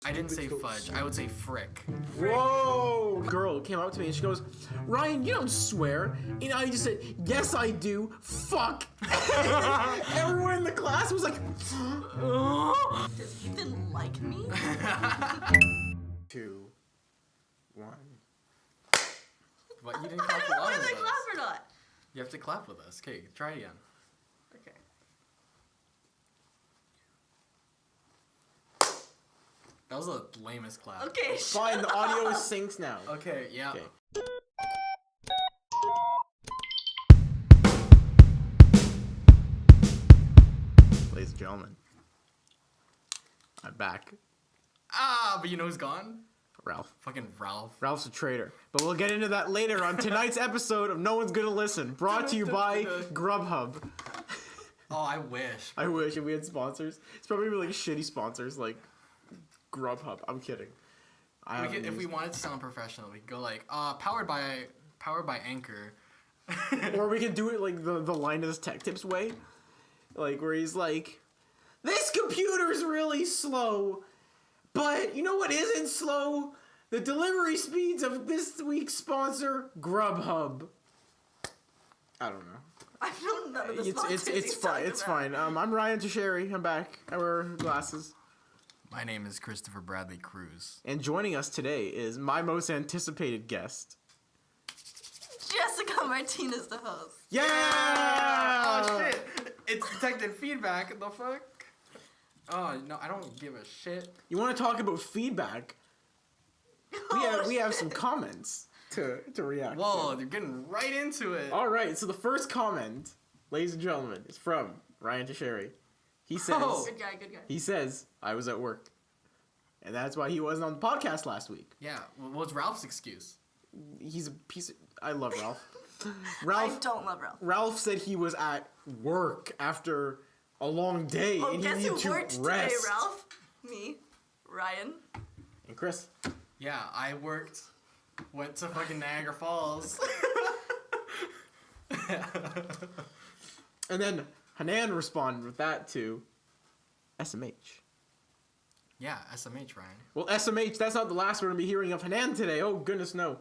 I didn't say fudge. I would say frick. Whoa! Girl came up to me and she goes, Ryan, you don't swear. And I just said, yes, I do. Fuck. Everyone in the class was like, Does Ethan like me? 2, 1. What? You didn't clap along Whether with I us. clap or not. You have to clap with us. Okay, try it again. Okay. That was the lamest clap. Okay, Fine, the audio is synced now. Okay, yeah. Okay. Ladies and gentlemen, I'm back. Ah, but you know who's gone? Ralph. Fucking Ralph. Ralph's a traitor. But we'll get into that later on tonight's episode of No One's Gonna Listen, brought to you by Grubhub. Oh, I wish. I wish if we had sponsors. It's probably like shitty sponsors like Grubhub. I'm kidding. If we wanted to sound professional, we could go like, powered by Anchor. Or we could do it like the Linus Tech Tips way. Like where he's like, this computer's really slow. But you know what isn't slow? The delivery speeds of this week's sponsor, Grubhub. I don't know. I don't know the sponsors It's he's fine. talking It's about. fine. I'm Ryan Tocheri. I'm back. I wear glasses. My name is Kristoffer Bradley Cruz. And joining us today is my most anticipated guest. Jesica Martinez de Hoz. Yeah! Oh shit! It's detected feedback. The fuck? Oh no, I don't give a shit. You want to talk about feedback? We have some comments to react Whoa, to. they're getting right into it. All right, so the first comment, ladies and gentlemen, is from Ryan Tocheri. He says, Good guy, good guy. he says, I was at work. And that's why he wasn't on the podcast last week. Yeah. What's Ralph's excuse? He's a piece of... I love Ralph. I don't love Ralph. Ralph said he was at work after a long day Oh, and he guess needed who to worked rest. today, Ralph? Me. Ryan. And Chris. Yeah, I worked. Went to fucking Niagara Falls. And then Hanan responded with that to SMH. Yeah, SMH, Ryan. Well, SMH, that's not the last we're going to be hearing of Hanan today. Oh, goodness, no.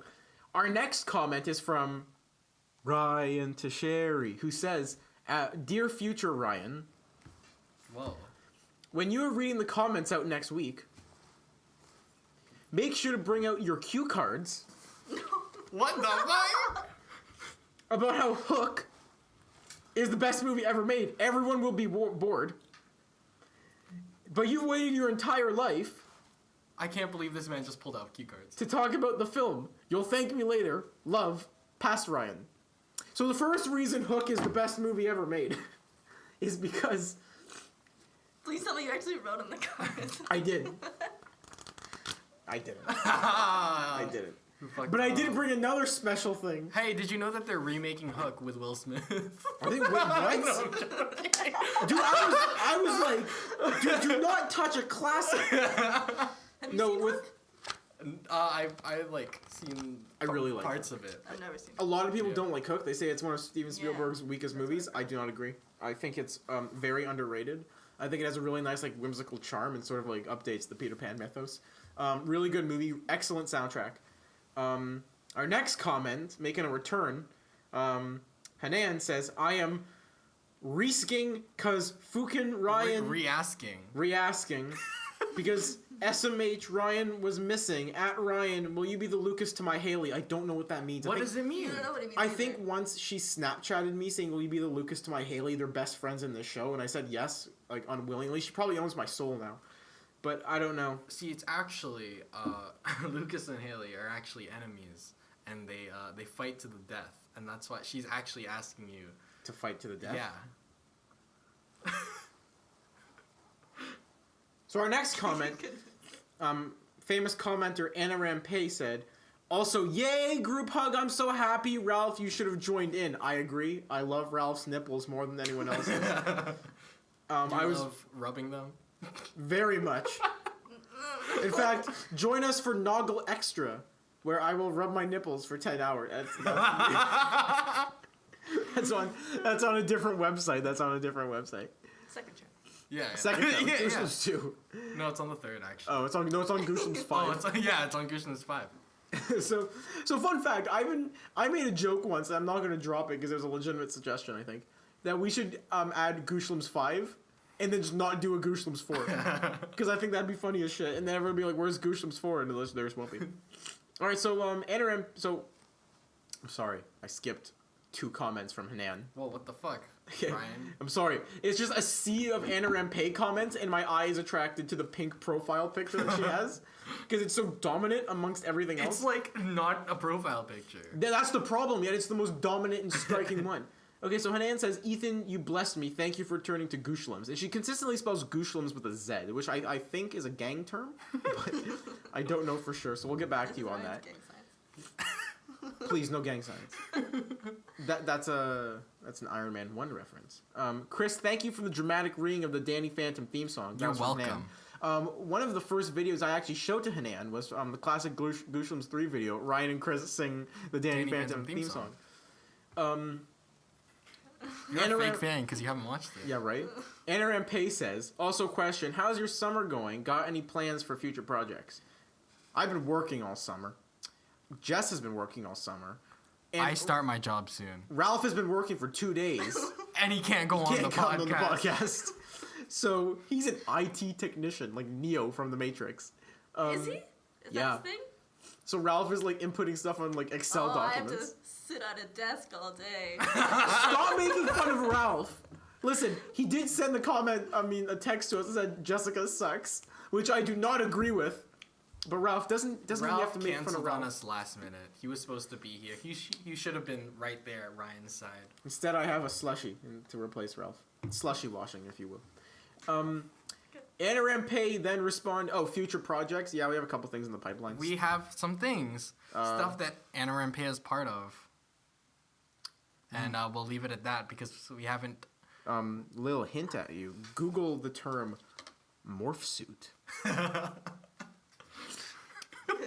Our next comment is from Ryan Tocheri, who says, Dear future Ryan, Whoa. when you are reading the comments out next week, make sure to bring out your cue cards What the fuck? about how Hook is the best movie ever made. Everyone will be bored. But you've waited your entire life I can't believe this man just pulled out cue cards. to talk about the film. You'll thank me later. Love, past Ryan. So the first reason Hook is the best movie ever made is because Please tell me you actually wrote in the comments. I did. I didn't. Ah, I didn't. fucked But I up. did bring another special thing. Hey, did you know that they're remaking Hook with Will Smith? Are they, wait, what? Dude, I was like, dude, do not touch a classic. Have you No, seen with Hook? I like seen I really like parts of it. I've never seen a it. lot of people Yeah. don't like Hook. They say it's one of Steven Yeah. Spielberg's weakest movies. I do not agree. I think it's very underrated. I think it has a really nice, like, whimsical charm and sort of like updates the Peter Pan mythos. Really good movie, excellent soundtrack. Our next comment, making a return, Hanan says, I am risking cause fucking Ryan Re-asking. because SMH Ryan was missing. At Ryan, will you be the Lucas to my Haley? I don't know what that means. What does it mean? You don't know what it means I either. think once she Snapchatted me saying, will you be the Lucas to my Haley? They're best friends in this show. And I said yes, like unwillingly. She probably owns my soul now. But I don't know. See, it's actually Lucas and Haley are actually enemies, and they fight to the death, and that's why she's actually asking you. To fight to the death? Yeah. So our next comment, famous commenter Anna Rampay said, also, yay, group hug, I'm so happy. Ralph, you should have joined in. I agree. I love Ralph's nipples more than anyone else's. Do you I was love rubbing them? very much. In fact, join us for Noggle Extra, where I will rub my nipples for 10 hours. That's on a different website. Second chance. Yeah. Second film, yeah. Gooshlings 2. No, it's on the third actually. Oh, it's on Gooshlings 5. Oh, it's on Gooshlings 5. so fun fact, I made a joke once, and I'm not going to drop it because it was a legitimate suggestion, I think, that we should add GOOSHLEMS 5 and then just not do a GOOSHLEMS 4. Because I think that'd be funny as shit. And then everyone would be like, where's GOOSHLEMS 4? And the listeners won't be. Alright, so, Anoram, so, I'm sorry, I skipped 2 comments from Hanan. Well, what the fuck, Yeah, Ryan? I'm sorry. It's just a sea of Anoram Pay comments, and my eye is attracted to the pink profile picture that she has. Because it's so dominant amongst everything else. It's like not a profile picture. That's the problem, yet it's the most dominant and striking one. Okay, so Hanan says, Ethan, you blessed me. Thank you for turning to GOOSHLEMS. And she consistently spells GOOSHLEMS with a Z, which I think is a gang term, but I don't know for sure, so we'll get back to you on that. Gang signs. Please, no gang signs. That's an Iron Man 1 reference. Chris, thank you for the dramatic reading of the Danny Phantom theme song. That You're was from welcome. Hanan. One of the first videos I actually showed to Hanan was the classic GOOSHLEMS 3 video. Ryan and Chris sing the Danny Phantom theme song. You're a fake fan because you haven't watched it. Yeah, right? Anoram Pay says, also question, how's your summer going? Got any plans for future projects? I've been working all summer. Jess has been working all summer. And I start my job soon. Ralph has been working for 2 days. And he can't go on the Come on the podcast. podcast. So he's an IT technician, like Neo from The Matrix. Is he? Is yeah. that his thing? So Ralph is like inputting stuff on like Excel I have to documents. sit at a desk all day. Stop making fun of Ralph. Listen, he did send a text to us that said Jessica sucks, which I do not agree with. But Ralph doesn't Ralph he have to make fun of canceled on Ralph. us last minute. He was supposed to be here. You should have been right there at Ryan's side. Instead, I have a slushy to replace Ralph. Slushy washing, if you will. Anoram Pay then respond, future projects. Yeah, we have a couple things in the pipeline. We have some things. Stuff that Anoram Pay is part of. And we'll leave it at that because we haven't... Little hint at you. Google the term morph suit.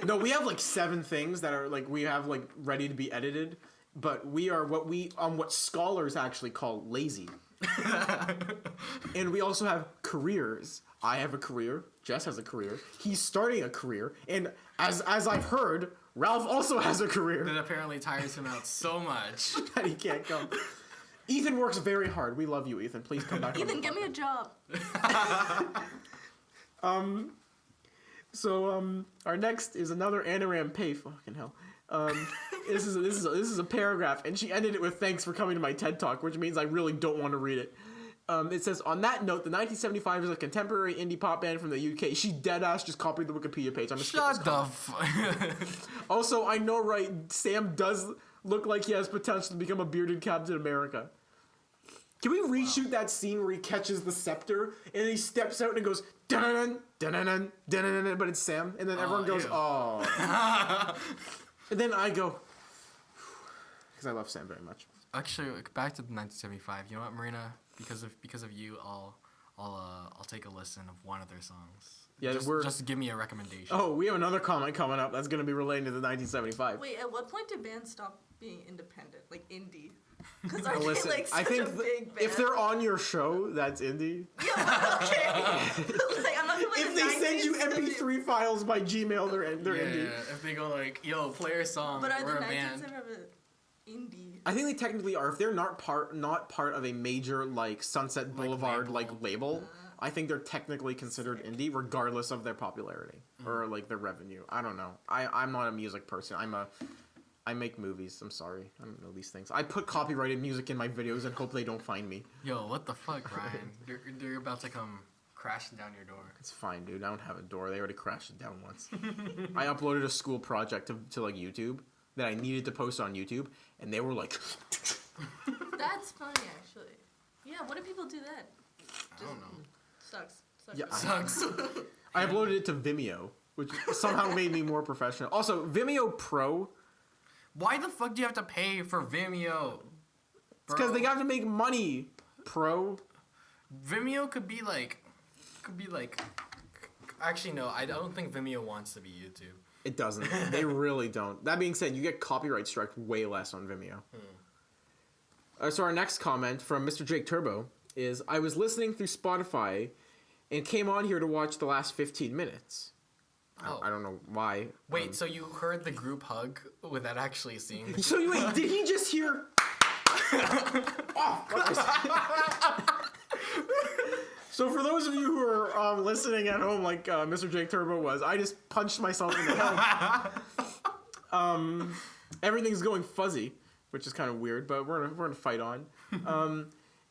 No, we have like 7 things that are like we have like ready to be edited, but we are what scholars actually call lazy. And we also have careers. I have a career. Jess has a career. He's starting a career, and as I've heard, Ralph also has a career That apparently tires him out so much. that he can't come. Ethan works very hard. We love you, Ethan. Please come back. Ethan, give me a job. So our next is another Anoram Pay. Fucking hell. This is a paragraph, and she ended it with "Thanks for coming to my TED Talk," which means I really don't want to read it. It says, on that note, the 1975 is a contemporary indie pop band from the UK. She deadass just copied the Wikipedia page. I'm Shut the fuck. Also, I know, right? Sam does look like he has potential to become a bearded Captain America. Can we reshoot that scene where he catches the scepter and he steps out and it goes dun dun dun dun dun, but it's Sam, and then everyone goes, ew. oh. And then I go, because I love Sam very much. Actually, back to the 1975. You know what, Marina? Because of you, I'll take a listen of one of their songs. Yeah, just give me a recommendation. Oh, we have another comment coming up that's going to be related to the 1975. Wait, at what point do bands stop being independent, like indie? Because are Listen, they like such I think a big band? if they're on your show, that's indie. Yeah, okay. Like, I'm not gonna, like, If they send you 1970 MP3 files by Gmail, they're indie. Yeah, if they go like, yo, play our song, But are we're the a band. 1970 indie? I think they technically are. If they're not part of a major like Sunset Boulevard label, I think they're technically considered indie, regardless of their popularity or like their revenue. I don't know. I'm not a music person. I make movies. I'm sorry. I don't know these things. I put copyrighted music in my videos and hope they don't find me. Yo, what the fuck, Ryan? They're about to come crashing down your door. It's fine, dude. I don't have a door. They already crashed it down once. I uploaded a school project to like YouTube that I needed to post on YouTube, and they were like, That's funny, actually. Yeah, what do people do then? I don't know. Sucks. Yeah, Sucks. I uploaded it to Vimeo, which somehow made me more professional. Also, Vimeo Pro, Why the fuck do you have to pay for Vimeo? it's because they got to make money. Pro. Vimeo could be like. Actually, no. I don't think Vimeo wants to be YouTube. It doesn't. They really don't. That being said, you get copyright strike way less on Vimeo. So our next comment from Mr. Jake Turbo is I was listening through Spotify and came on here to watch the last 15 minutes. Oh. I don't know why. Wait, so you heard the group hug without actually seeing the So wait, did he just hear? So for those of you who are listening at home, like Mr. Jake Turbo was, I just punched myself in the head. Everything's going fuzzy, which is kind of weird, but we're gonna fight on.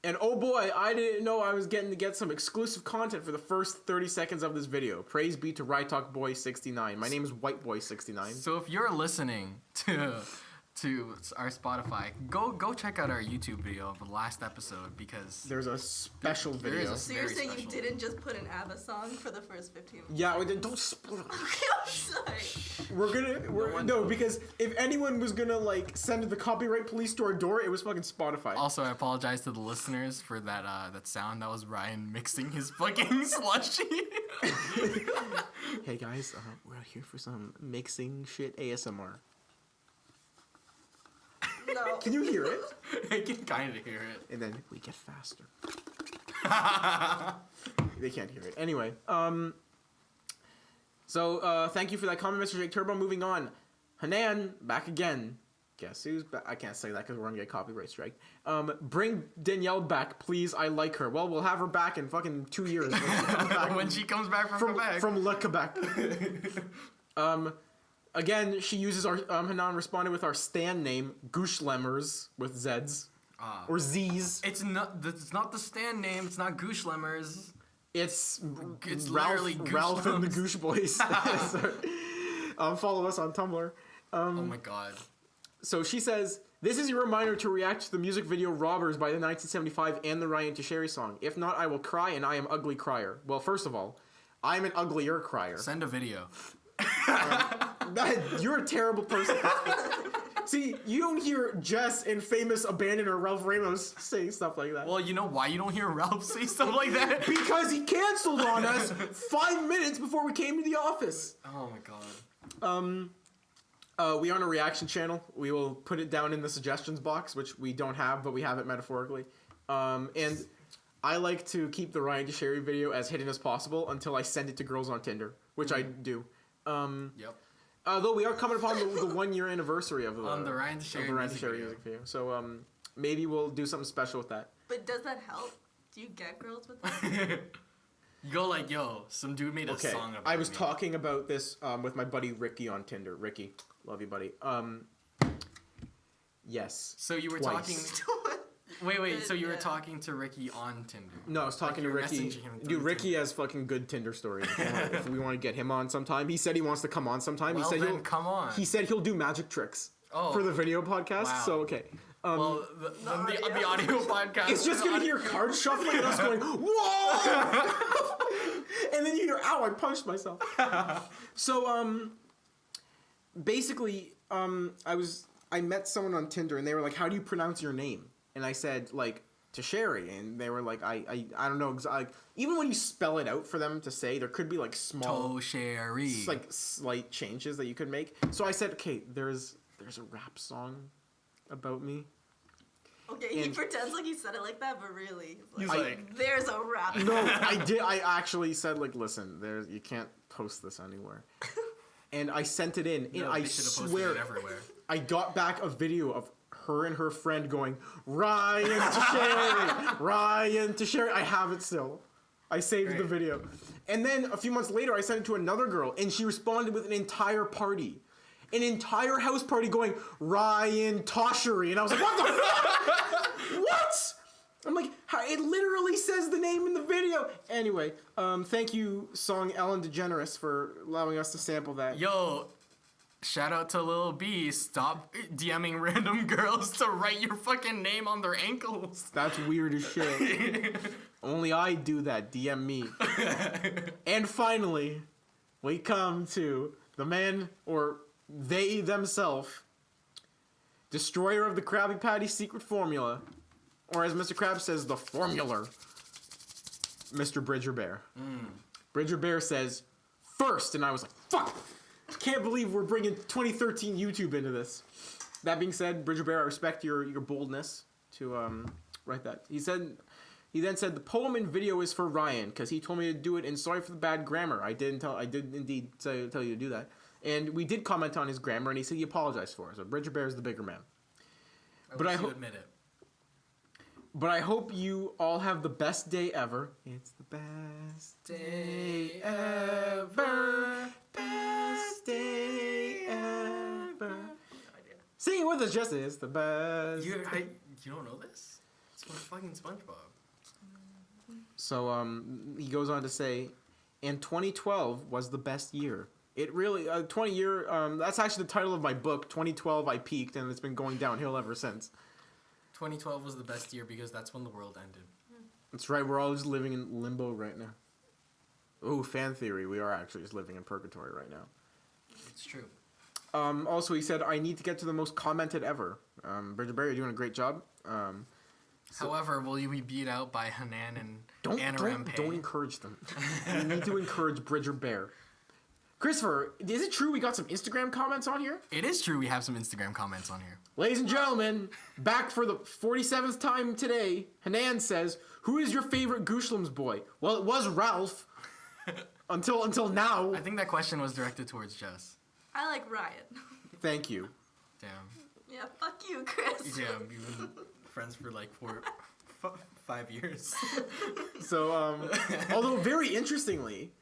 And oh boy, I didn't know I was getting to get some exclusive content for the first 30 seconds of this video. Praise be to Rytalk Boy 69. My name is White Boy 69. So if you're listening to our Spotify, go check out our YouTube video of the last episode because There's a special video. So you're saying you didn't just put an ABBA song for the first 15 minutes? Yeah, don't spoil it. Okay, I'm sorry. No, because if anyone was gonna like send the copyright police to our door, it was fucking Spotify. Also, I apologize to the listeners for that sound. That was Ryan mixing his fucking slushy. Hey guys, we're here for some mixing shit ASMR. No. Can you hear it? I can kind of hear it. And then we get faster. They can't hear it. Anyway, so thank you for that comment, Mr. Jake Turbo. Moving on. Hanan, back again. Guess who's back? I can't say that because we're going to get copyright strike. Bring Danielle back, please. I like her. Well, we'll have her back in fucking 2 years. When she comes back from Quebec. From Le Quebec. Again, she uses our, Hanan responded with our stan name, GOOSHLEMS, with Z's. Or Z's. It's not the stand name. It's not GOOSHLEMS. It's literally Ralph and the Goosh Goosh Boys. Follow us on Tumblr. Oh my god. So she says, this is your reminder to react to the music video Robbers by the 1975 and the Ryan Tocheri song. If not, I will cry and I am ugly crier. Well, first of all, I'm an uglier crier. Send a video. You're a terrible person. See, you don't hear Jess and famous abandoner Ralph Ramos saying stuff like that. Well, you know why you don't hear Ralph say stuff like that? Because he canceled on us 5 minutes before we came to the office. Oh my god. We are on a reaction channel. We will put it down in the suggestions box, which we don't have, but we have it metaphorically. And I like to keep the Ryan Tocheri video as hidden as possible until I send it to girls on Tinder, which I do. Yep. Though we are coming upon the 1 year anniversary of the Ryan Tocheri music video. So maybe we'll do something special with that. But does that help? Do you get girls with that? You go like, yo, some dude made a song about I was me. talking about this with my buddy Ricky on Tinder. Ricky, love you, buddy. Yes. So you were Twice. talking. Wait. So you were talking to Ricky on Tinder? No, I was talking to Ricky. Dude, Ricky has fucking good Tinder stories. If we want to get him on sometime, he said he wants to come on sometime. Well, he said then come on. He said he'll do magic tricks for the video podcast. Wow. So okay. Well, the audio podcast. It's just gonna hear cards shuffling and us going, whoa! And then you hear, ow, I punched myself. So, basically, I met someone on Tinder and they were like, how do you pronounce your name? And I said, like, Tocheri. And they were like, I don't know. Like, even when you spell it out for them to say, there could be like small, Tocheri. like slight changes that you could make. So I said, okay, there's a rap song about me. Okay, he pretends like he said it like that, but really, He's like, there's a rap. No, I did. I actually said, like, listen, you can't post this anywhere. And I sent it in, and I swear, it everywhere. I got back a video of her and her friend going, Ryan Tocheri, Ryan Tocheri. I have it still. I saved the video. And then a few months later, I sent it to another girl, and she responded with an entire party. An entire house party going, Ryan Tocheri. And I was like, what the fuck? What? I'm like, it literally says the name in the video. Anyway, thank you, song Ellen DeGeneres, for allowing us to sample that. Yo, shout out to Lil B. Stop DMing random girls to write your fucking name on their ankles. That's weird as shit. Only I do that. DM me. And finally, we come to the man, or they themselves, destroyer of the Krabby Patty secret formula, or as Mr. Krabs says, the formula, Mr. Bridger Bear. Bridger Bear says, first, and I was like, fuck, can't believe we're bringing 2013 YouTube into this. That being said, Bridger Bear, I respect your boldness to write that. He He then said the poem and video is for Ryan because he told me to do it. And sorry for the bad grammar. I did indeed tell you to do that. And we did comment on his grammar, and he said he apologized for it. So Bridger Bear is the bigger man. I wish you admit it. But I hope you all have the best day ever. It's the best day ever. Best day ever. No idea. Sing it with us, Jesse. It's the best. You don't know this? It's from fucking SpongeBob. So he goes on to say, and 2012 was the best year. It really 20 year. That's actually the title of my book. 2012, I peaked, and it's been going downhill ever since. 2012 was the best year because that's when the world ended. That's right. We're all just living in limbo right now. Oh, fan theory. We are actually just living in purgatory right now. It's true. Also, he said, I need to get to the most commented ever. Bridger Bear, you're doing a great job. However, will you be beat out by Hanan and Anna Don't encourage them. You need to encourage Bridger Bear. Christopher, is it true we got some Instagram comments on here? It is true we have some Instagram comments on here. Ladies and gentlemen, back for the 47th time today, Hanan says, who is your favorite GOOSHLEMS boy? Well, it was Ralph. until now. I think that question was directed towards Jess. I like Ryan. Thank you. Damn. Yeah, fuck you, Chris. Yeah, we've been friends for like 5 years. So, although very interestingly,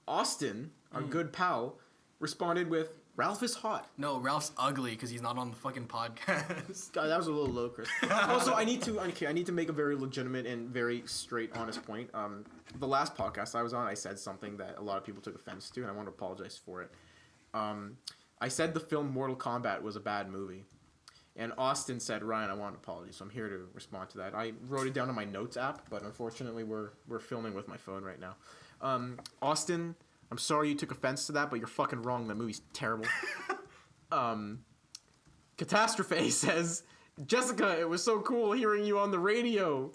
Austin, our good pal, responded with, Ralph is hot. No, Ralph's ugly because he's not on the fucking podcast. God, that was a little low, Chris. Also, I need to make a very legitimate and very straight, honest point. The last podcast I was on, I said something that a lot of people took offense to, and I want to apologize for it. I said the film Mortal Kombat was a bad movie. And Austin said, Ryan, I want an apology, so I'm here to respond to that. I wrote it down on my notes app, but unfortunately we're filming with my phone right now. Austin, I'm sorry you took offense to that, but you're fucking wrong. That movie's terrible. Catastrophe says, Jessica, it was so cool hearing you on the radio!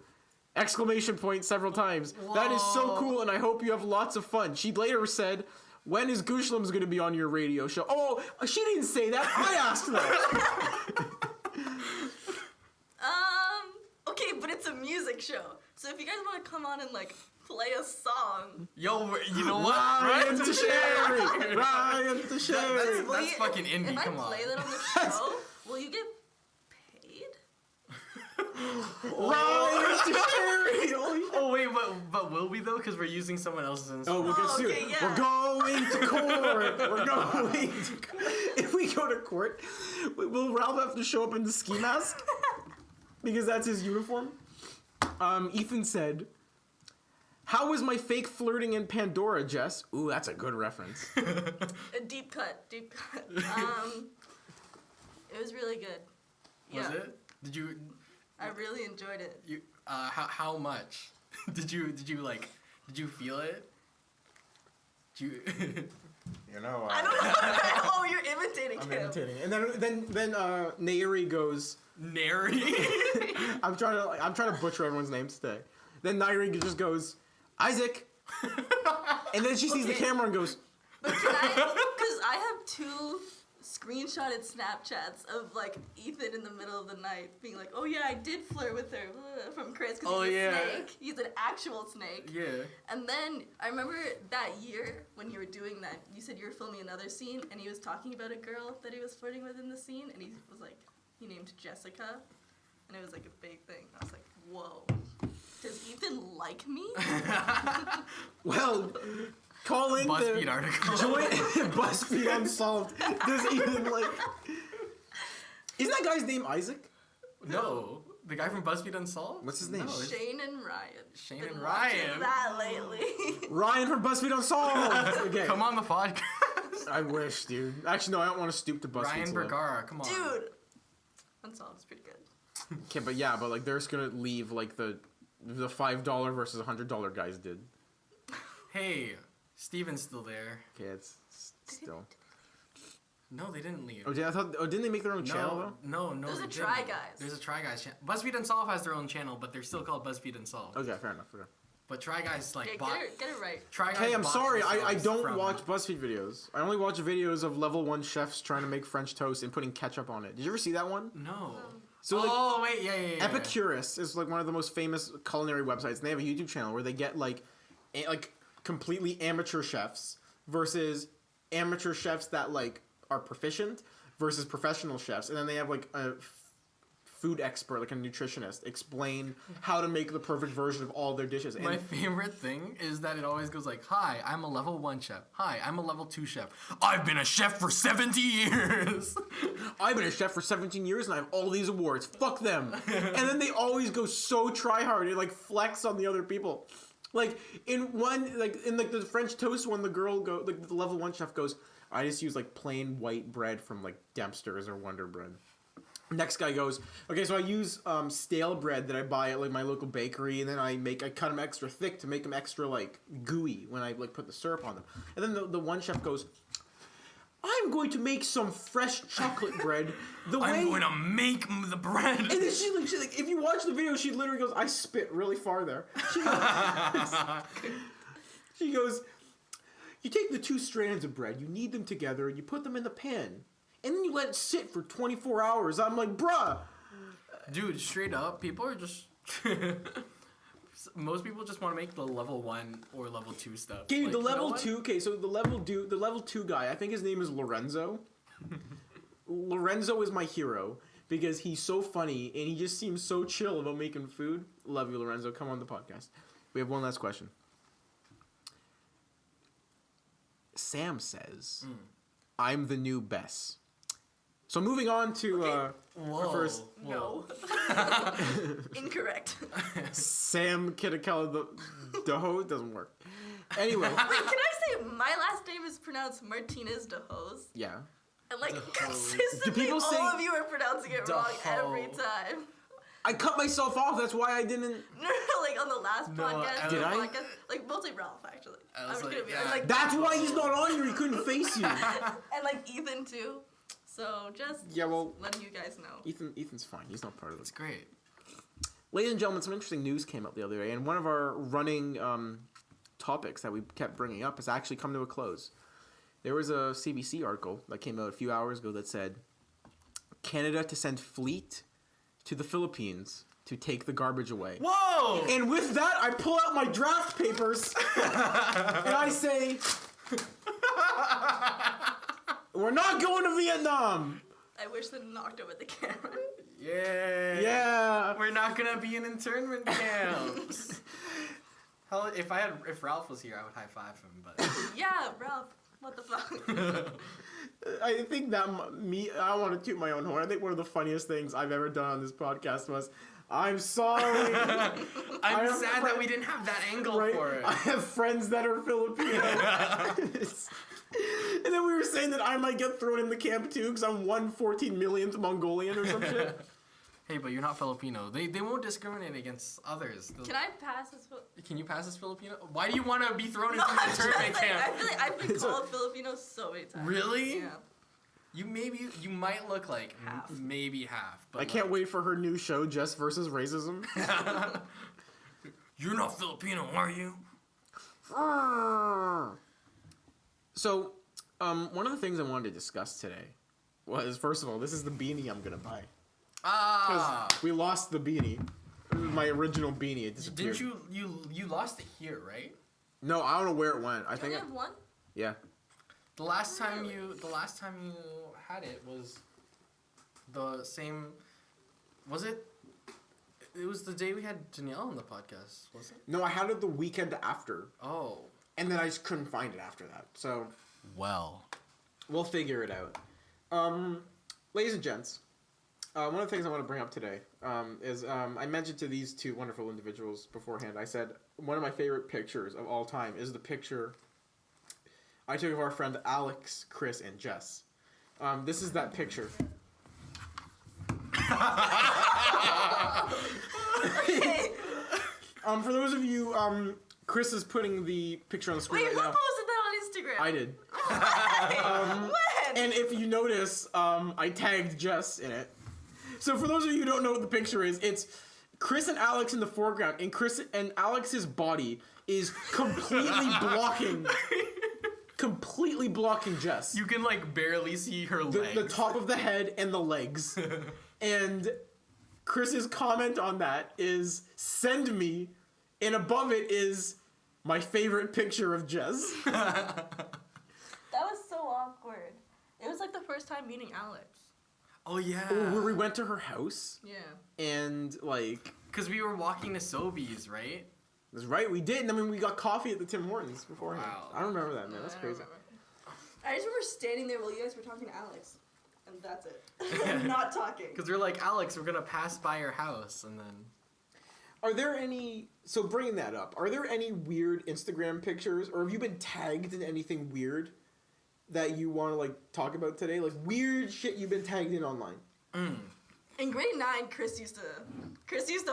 Exclamation point several times. Whoa. That is so cool, and I hope you have lots of fun. She later said, when is GOOSHLEMS going to be on your radio show? Oh, she didn't say that. I asked that. Okay, but it's a music show. So if you guys want to come on and like play a song. Yo, you know what? Ryan Tocheri! Ryan Tocheri! That's fucking indie, if come on. I play that on the show, will you get paid? Ryan Tocheri! Oh wait, but will we though? Because we're using someone else's instrument. Oh, we'll get sued. okay, yeah. We're going to court. We're going to court. If we go to court, will Ralph have to show up in the ski mask? Because that's his uniform. Ethan said, how was my fake flirting in Pandora, Jess? Ooh, that's a good reference. A deep cut. It was really good. Was Yeah. it? Did you? I really enjoyed it. You? How much? Did you feel it? Did you? You know, I don't know. Oh, you're imitating I'm him. imitating. And then Nairi goes, Nary. I'm trying to butcher everyone's names today. Then Nairi just goes, Isaac. And then she sees the Okay. camera and goes, But can I? Because I have 2 screenshotted Snapchats of like Ethan in the middle of the night being like, "Oh yeah, I did flirt with her," from Chris because Oh, he's a yeah. snake. He's an actual snake. Yeah. And then I remember that year when you were doing that, you said you were filming another scene, and he was talking about a girl that he was flirting with in the scene, and he was like, he named Jessica, and it was like a big thing. I was like, whoa, does Ethan like me? well, call in BuzzFeed the article. BuzzFeed Unsolved. Does Ethan like? Isn't that guy's name Isaac? No, the guy from BuzzFeed Unsolved. What's his name? No, it's- Shane and Ryan. Shane Been and watching Ryan. that lately. Ryan from BuzzFeed Unsolved. Okay. Come on the podcast. I wish, dude. Actually, no, I don't want to stoop to BuzzFeed. Ryan Bergara, come on. Dude, Unsolved is pretty good. Okay, but yeah, but like they're just gonna leave like the $5 versus $100 guys did. Hey, Steven's still there. Okay, it's still. No, they didn't leave. Oh, didn't they make their own channel though? No. There's they a Try didn't. Guys. There's a Try Guys channel. BuzzFeed Unsolved has their own channel, but they're still called BuzzFeed Unsolved. Okay, fair enough. Okay. But Try Guys Okay, bought. get it right. Try Guys Hey, I'm bought sorry. I themselves don't from- watch BuzzFeed videos. I only watch videos of level 1 chefs trying to make French toast and putting ketchup on it. Did you ever see that one? No. So like, yeah. Epicurus is like one of the most famous culinary websites, and they have a YouTube channel where they get like completely amateur chefs versus amateur chefs that like are proficient versus professional chefs, and then they have like a food expert, like a nutritionist, explain how to make the perfect version of all their dishes. And my favorite thing is that it always goes like, "Hi, I'm a level 1 chef. Hi, I'm a level 2 chef. I've been a chef for 70 years. I've been a chef for 17 years and I have all these awards. Fuck them." And then they always go so try hard and like flex on the other people. Like in the French toast one, the girl the level 1 chef goes, "I just use like plain white bread from like Dempster's or Wonder Bread." Next guy goes, "Okay, so I use stale bread that I buy at like my local bakery, and then I cut them extra thick to make them extra like gooey when I like put the syrup on them." And then the one chef goes, "I'm going to make some fresh chocolate bread. I'm going to make the bread." And then she like if you watch the video, she literally goes, "I spit really far there." She goes, "You take the 2 strands of bread, you knead them together, and you put them in the pan. And then you let it sit for 24 hours. I'm like, bruh. Dude, straight up, people are just... Most people just want to make the level 1 or level 2 stuff. Okay, like, the level 2... Okay, so the level 2 guy, I think his name is Lorenzo. Lorenzo is my hero because he's so funny and he just seems so chill about making food. Love you, Lorenzo. Come on the podcast. We have one last question. Sam says, "I'm the new Bess." So moving on to our first... No. Incorrect. Sam Kitakala de Hoz doesn't work. Anyway. Wait, can I say my last name is pronounced Martinez de Hoz? Yeah. And like De Hoz. consistently, Do people say all of you are pronouncing it De wrong Hoz. every time. I cut myself off. That's why I didn't... No, like on the last podcast. Did I? Podcast, like mostly Ralph actually. I was I'm like, gonna be yeah. like That's why he's not on here. He couldn't face you. and like Ethan too. So just Yeah, well... letting you guys know. Ethan's fine. He's not part of It's this. great. Ladies and gentlemen, some interesting news came up the other day, and one of our running topics that we kept bringing up has actually come to a close. There was a CBC article that came out a few hours ago that said, "Canada to send fleet to the Philippines to take the garbage away." Whoa! And with that, I pull out my draft papers, and I say, "We're not going to Vietnam." I wish they knocked over the camera. Yeah. Yeah. We're not gonna be in internment camps. Hell, if Ralph was here, I would high five him. But Yeah, Ralph. What the fuck? I think that I want to toot my own horn. I think one of the funniest things I've ever done on this podcast was, "I'm sorry." I'm sad that we didn't have that angle Right? for it. I have friends that are Filipino. And then we were saying that I might get thrown in the camp too because I'm 1/14 millionth Mongolian or some shit. Hey, but you're not Filipino. They won't discriminate against others. Can I pass this? Can you pass as Filipino? Why do you want to be thrown into I'm the just internment like, camp? I feel like I've been called Filipino so many times. Really? Yeah. You might look like Half. maybe half. But I can't wait for her new show, Just versus Racism. You're not Filipino, are you? So, one of the things I wanted to discuss today was, first of all, this is the beanie I'm gonna buy. Ah. Because we lost the beanie. My original beanie, it disappeared. Didn't you lost it here, right? No, I don't know where it went. I You think only have one? yeah. The last time you had it was the same. Was it? It was the day we had Danielle on the podcast, was it? No, I had it the weekend after, Oh. and then I just couldn't find it after that. So Well. we'll figure it out. Ladies and gents, one of the things I want to bring up today is I mentioned to these two wonderful individuals beforehand. I said one of my favorite pictures of all time is the picture I took of our friend Alex, Chris, and Jess. This is that picture. Okay. For those of you, Chris is putting the picture on the screen Wait, right who now. posted that on Instagram? I did. When? And if you notice, I tagged Jess in it. So for those of you who don't know what the picture is, it's Chris and Alex in the foreground, and Chris and Alex's body is completely blocking Jess. You can like barely see her legs. The top of the head and the legs. And Chris's comment on that is send me, and above it is my favorite picture of Jez. That was so awkward. It was like the first time meeting Alex. Oh yeah. Oh, where we went to her house. Yeah. And like, because we were walking to Sobeys, right? that's right, we did. And I mean, we got coffee at the Tim Hortons beforehand. Wow. I don't remember that, man. That's I crazy. remember. I just remember standing there while you guys were talking to Alex, and that's it. Not talking. Because we're like, Alex, we're gonna pass by your house, and then. Are there any? So bringing that up, are there any weird Instagram pictures, or have you been tagged in anything weird that you want to like talk about today? Like weird shit you've been tagged in online. In grade 9, Chris used to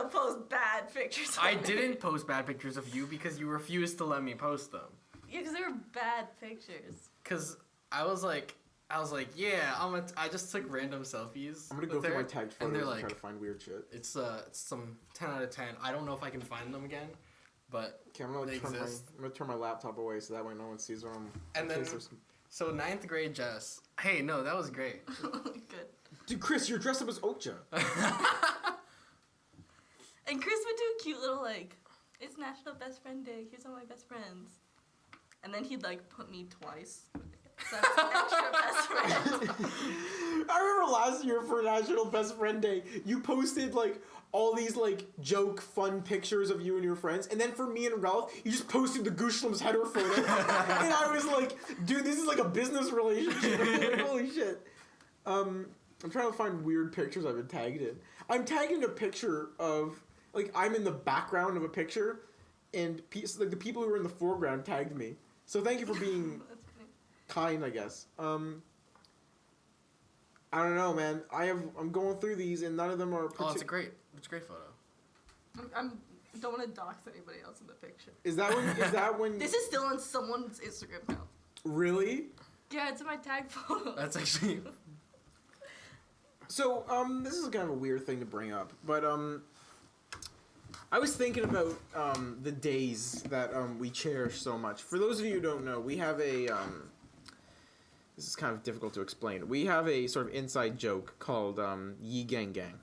post bad pictures. I didn't post bad pictures of you because you refused to let me post them. Yeah, because they were bad pictures. Because I was like, yeah, I just took random selfies. I'm gonna go with through her, my tagged and photos they're and like, try to find weird shit. it's some 10 out of 10. I don't know if I can find them again, but Okay, I'm gonna they exist. I'm gonna turn my laptop away so that way no one sees what I'm. And in then- case there's some- So 9th grade Jess. Hey, no, that was great. Good. Dude, Chris, you're dressed up as Ocha. And Chris would do a cute little like, it's National Best Friend Day. Here's all my best friends. And then he'd like put me twice. So I was extra best friend. I remember last year for National Best Friend Day, you posted like all these like joke fun pictures of you and your friends, and then for me and Ralph, you just posted the GOOSHLEMS header photo, and I was like, dude, this is like a business relationship. Holy shit. I'm trying to find weird pictures I've been tagged in. I'm tagged in a picture of like I'm in the background of a picture, and so, like the people who were in the foreground tagged me. So thank you for being That's funny. kind, I guess. I don't know, man. I'm going through these, and none of them are. Oh, it's a great photo. I don't want to dox anybody else in the picture. Is that when? Is that when? This is still on someone's Instagram account. Really? Yeah, it's in my tag photo. That's actually. So, this is kind of a weird thing to bring up, but I was thinking about the days that we cherish so much. For those of you who don't know, we have a this is kind of difficult to explain. We have a sort of inside joke called Yi Gang Gang.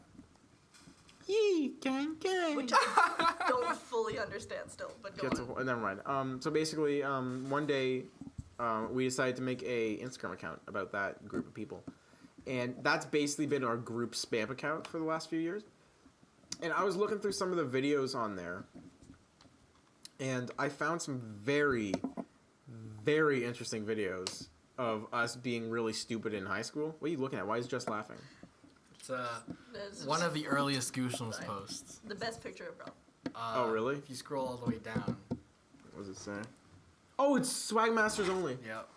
Yi Gang Gang. Which I don't fully understand still, but go on. Never mind. So basically, one day, we decided to make a Instagram account about that group of people, and that's basically been our group spam account for the last few years. And I was looking through some of the videos on there, and I found some very, very interesting videos of us being really stupid in high school. What are you looking at? Why is Jess laughing? It's There's one of the earliest GOOSHLEMS Sorry. posts. the best picture of Ralph. Oh, really? If you scroll all the way down. What does it say? Oh, it's Swag Masters only. Yep.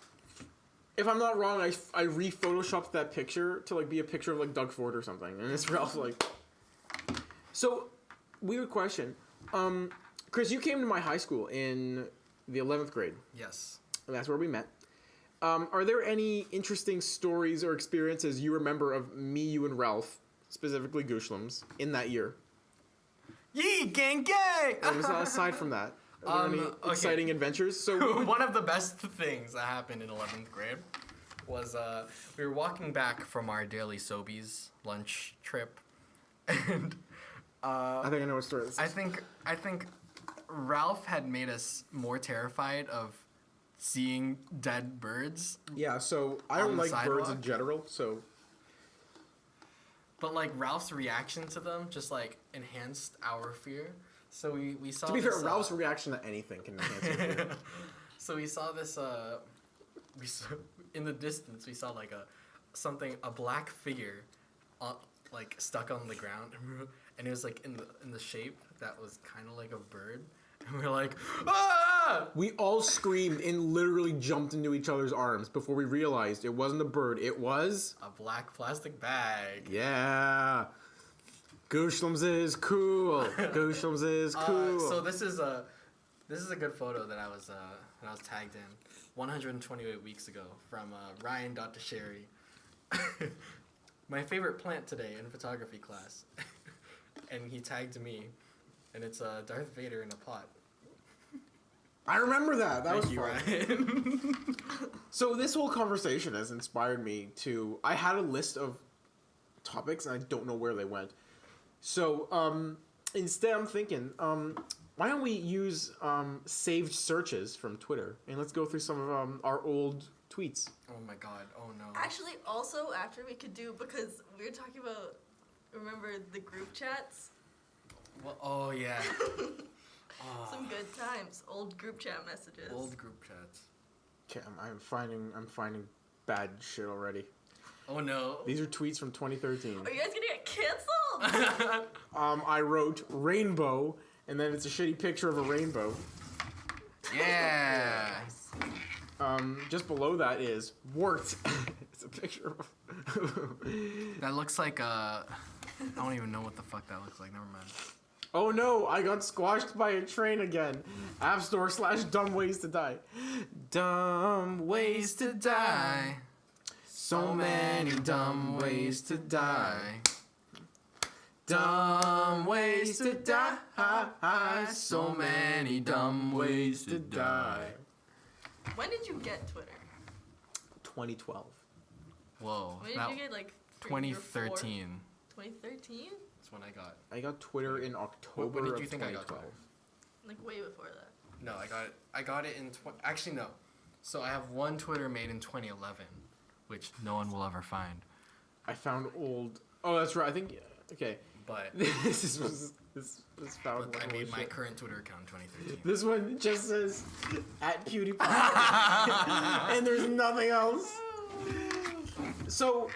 If I'm not wrong, I re-photoshopped that picture to like be a picture of like Doug Ford or something, and it's Ralph like. So, weird question. Chris, you came to my high school in the 11th grade, Yes. and that's where we met. Are there any interesting stories or experiences you remember of me, you, and Ralph, specifically GOOSHLEMS, in that year? Yee, gang, gang! What was aside from that? Are there any okay. exciting adventures? So One of the best things that happened in 11th grade was we were walking back from our daily Sobeys lunch trip, and I think I know what story this is. I think Ralph had made us more terrified of seeing dead birds, Yeah, so I On don't the like birds in sidewalk? general, so but like Ralph's reaction to them just like enhanced our fear. So we saw. to be this, fair, Ralph's reaction to anything can enhance your fear. So we saw this. We saw, in the distance we saw like a black figure, like stuck on the ground, and it was like in the shape that was kind of like a bird, and we were like, ah! We all screamed and literally jumped into each other's arms before we realized it wasn't a bird. It was... A black plastic bag. Yeah. GOOSHLEMS is cool. GOOSHLEMS is cool. So this is a good photo that I was tagged in 128 weeks ago from Ryan Tocheri. My favorite plant today in photography class, and he tagged me, and it's Darth Vader in a pot. I remember that. That was Thank you, fun. Ryan. So this whole conversation has inspired me to... I had a list of topics, and I don't know where they went. So, instead I'm thinking, why don't we use saved searches from Twitter and let's go through some of our old tweets. Oh my god. Oh no. Actually, also after we could do, because we were talking about, remember the group chats? Well, oh yeah. Oh, Some good times. Old group chat messages. old group chats. Okay, I'm finding bad shit already. Oh no. These are tweets from 2013. Are you guys gonna get canceled? I wrote rainbow, and then it's a shitty picture of a rainbow. Yeah. Just below that is worked. It's a picture of. That looks like I don't even know what the fuck that looks like. Never mind. Oh no! I got squashed by a train again. App Store / dumb ways to die. Dumb ways to die. So many dumb ways to die. Dumb ways to die. So many dumb ways to die. When did you get Twitter? 2012. Whoa. When did That- you get like 3 or 4? 2013. 2013? That's when I got. I got Twitter in October When did of you think I got 2012. Like way before that. No, I got it in. Actually, no. So I have one Twitter made in 2011, which no one will ever find. I found old. Oh, that's right. I think. Okay. But This was found. I one made old my shit. current Twitter account in 2013. This one just says at PewDiePie, and there's nothing else. So,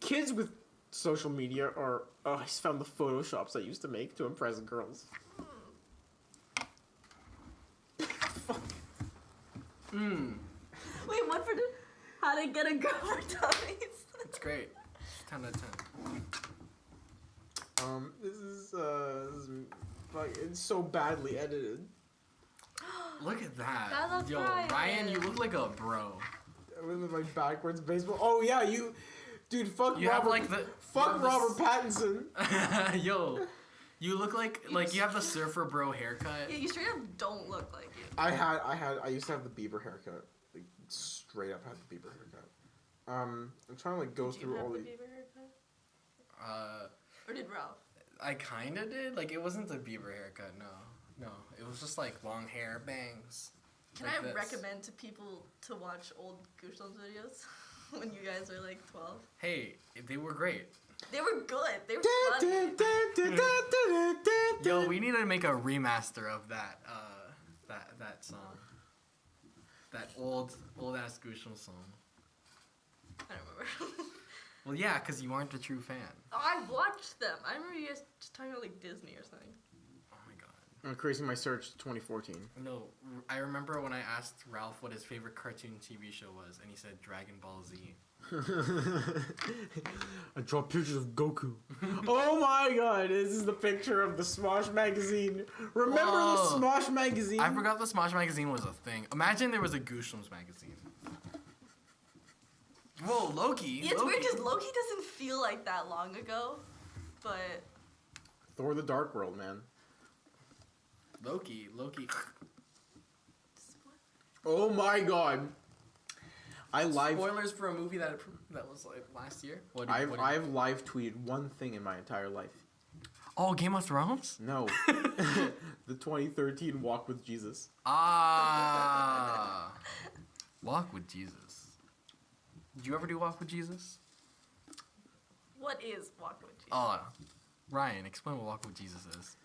kids with social media are. Oh, I just found the photoshops I used to make to impress girls. Wait, what for how to get a girl for dummies? It's great. 10 out of 10. This is like, it's so badly edited. Look at that. That looks Yo, Ryan. Ryan, you look like a bro. With my backwards baseball. Oh yeah, dude. Fuck You Robert. have like the. Fuck Robert Pattinson. Yo, you look like you have the surfer bro haircut. Yeah, you straight up don't look like you. I used to have the Bieber haircut. Like straight up had the Bieber haircut. I'm trying to like go Did you through have all the the. Bieber haircut? Or did Ralph? I kinda did. Like it wasn't the Bieber haircut. No, it was just like long hair, bangs. Can like I this. recommend to people to watch old GOOSHLEMS videos when you guys were like 12? Hey, they were great. They were good. They were funny. Yo, we need to make a remaster of that that song. That old ass GOOSHLEMS song. I don't remember. Well, yeah, because you aren't a true fan. Oh, I watched them. I remember you guys just talking about like Disney or something. Oh my god. I'm increasing my search to 2014. No, I remember when I asked Ralph what his favorite cartoon TV show was, and he said Dragon Ball Z. I draw pictures of Goku. Oh my god, this is the picture of the Smosh magazine. Remember Whoa. the Smosh magazine? I forgot the Smosh magazine was a thing. Imagine there was a GOOSHLEMS magazine. Whoa, Loki. Yeah, it's Loki. weird because Loki doesn't feel like that long ago, but Thor the Dark World, man. Loki. Oh my god. Spoilers for a movie that was like last year. I've live tweeted one thing in my entire life. Oh, Game of Thrones. No. The 2013 Walk with Jesus. Ah. Walk with Jesus. Did you ever do Walk with Jesus? what is Walk with Jesus? Oh, Ryan, explain what Walk with Jesus is.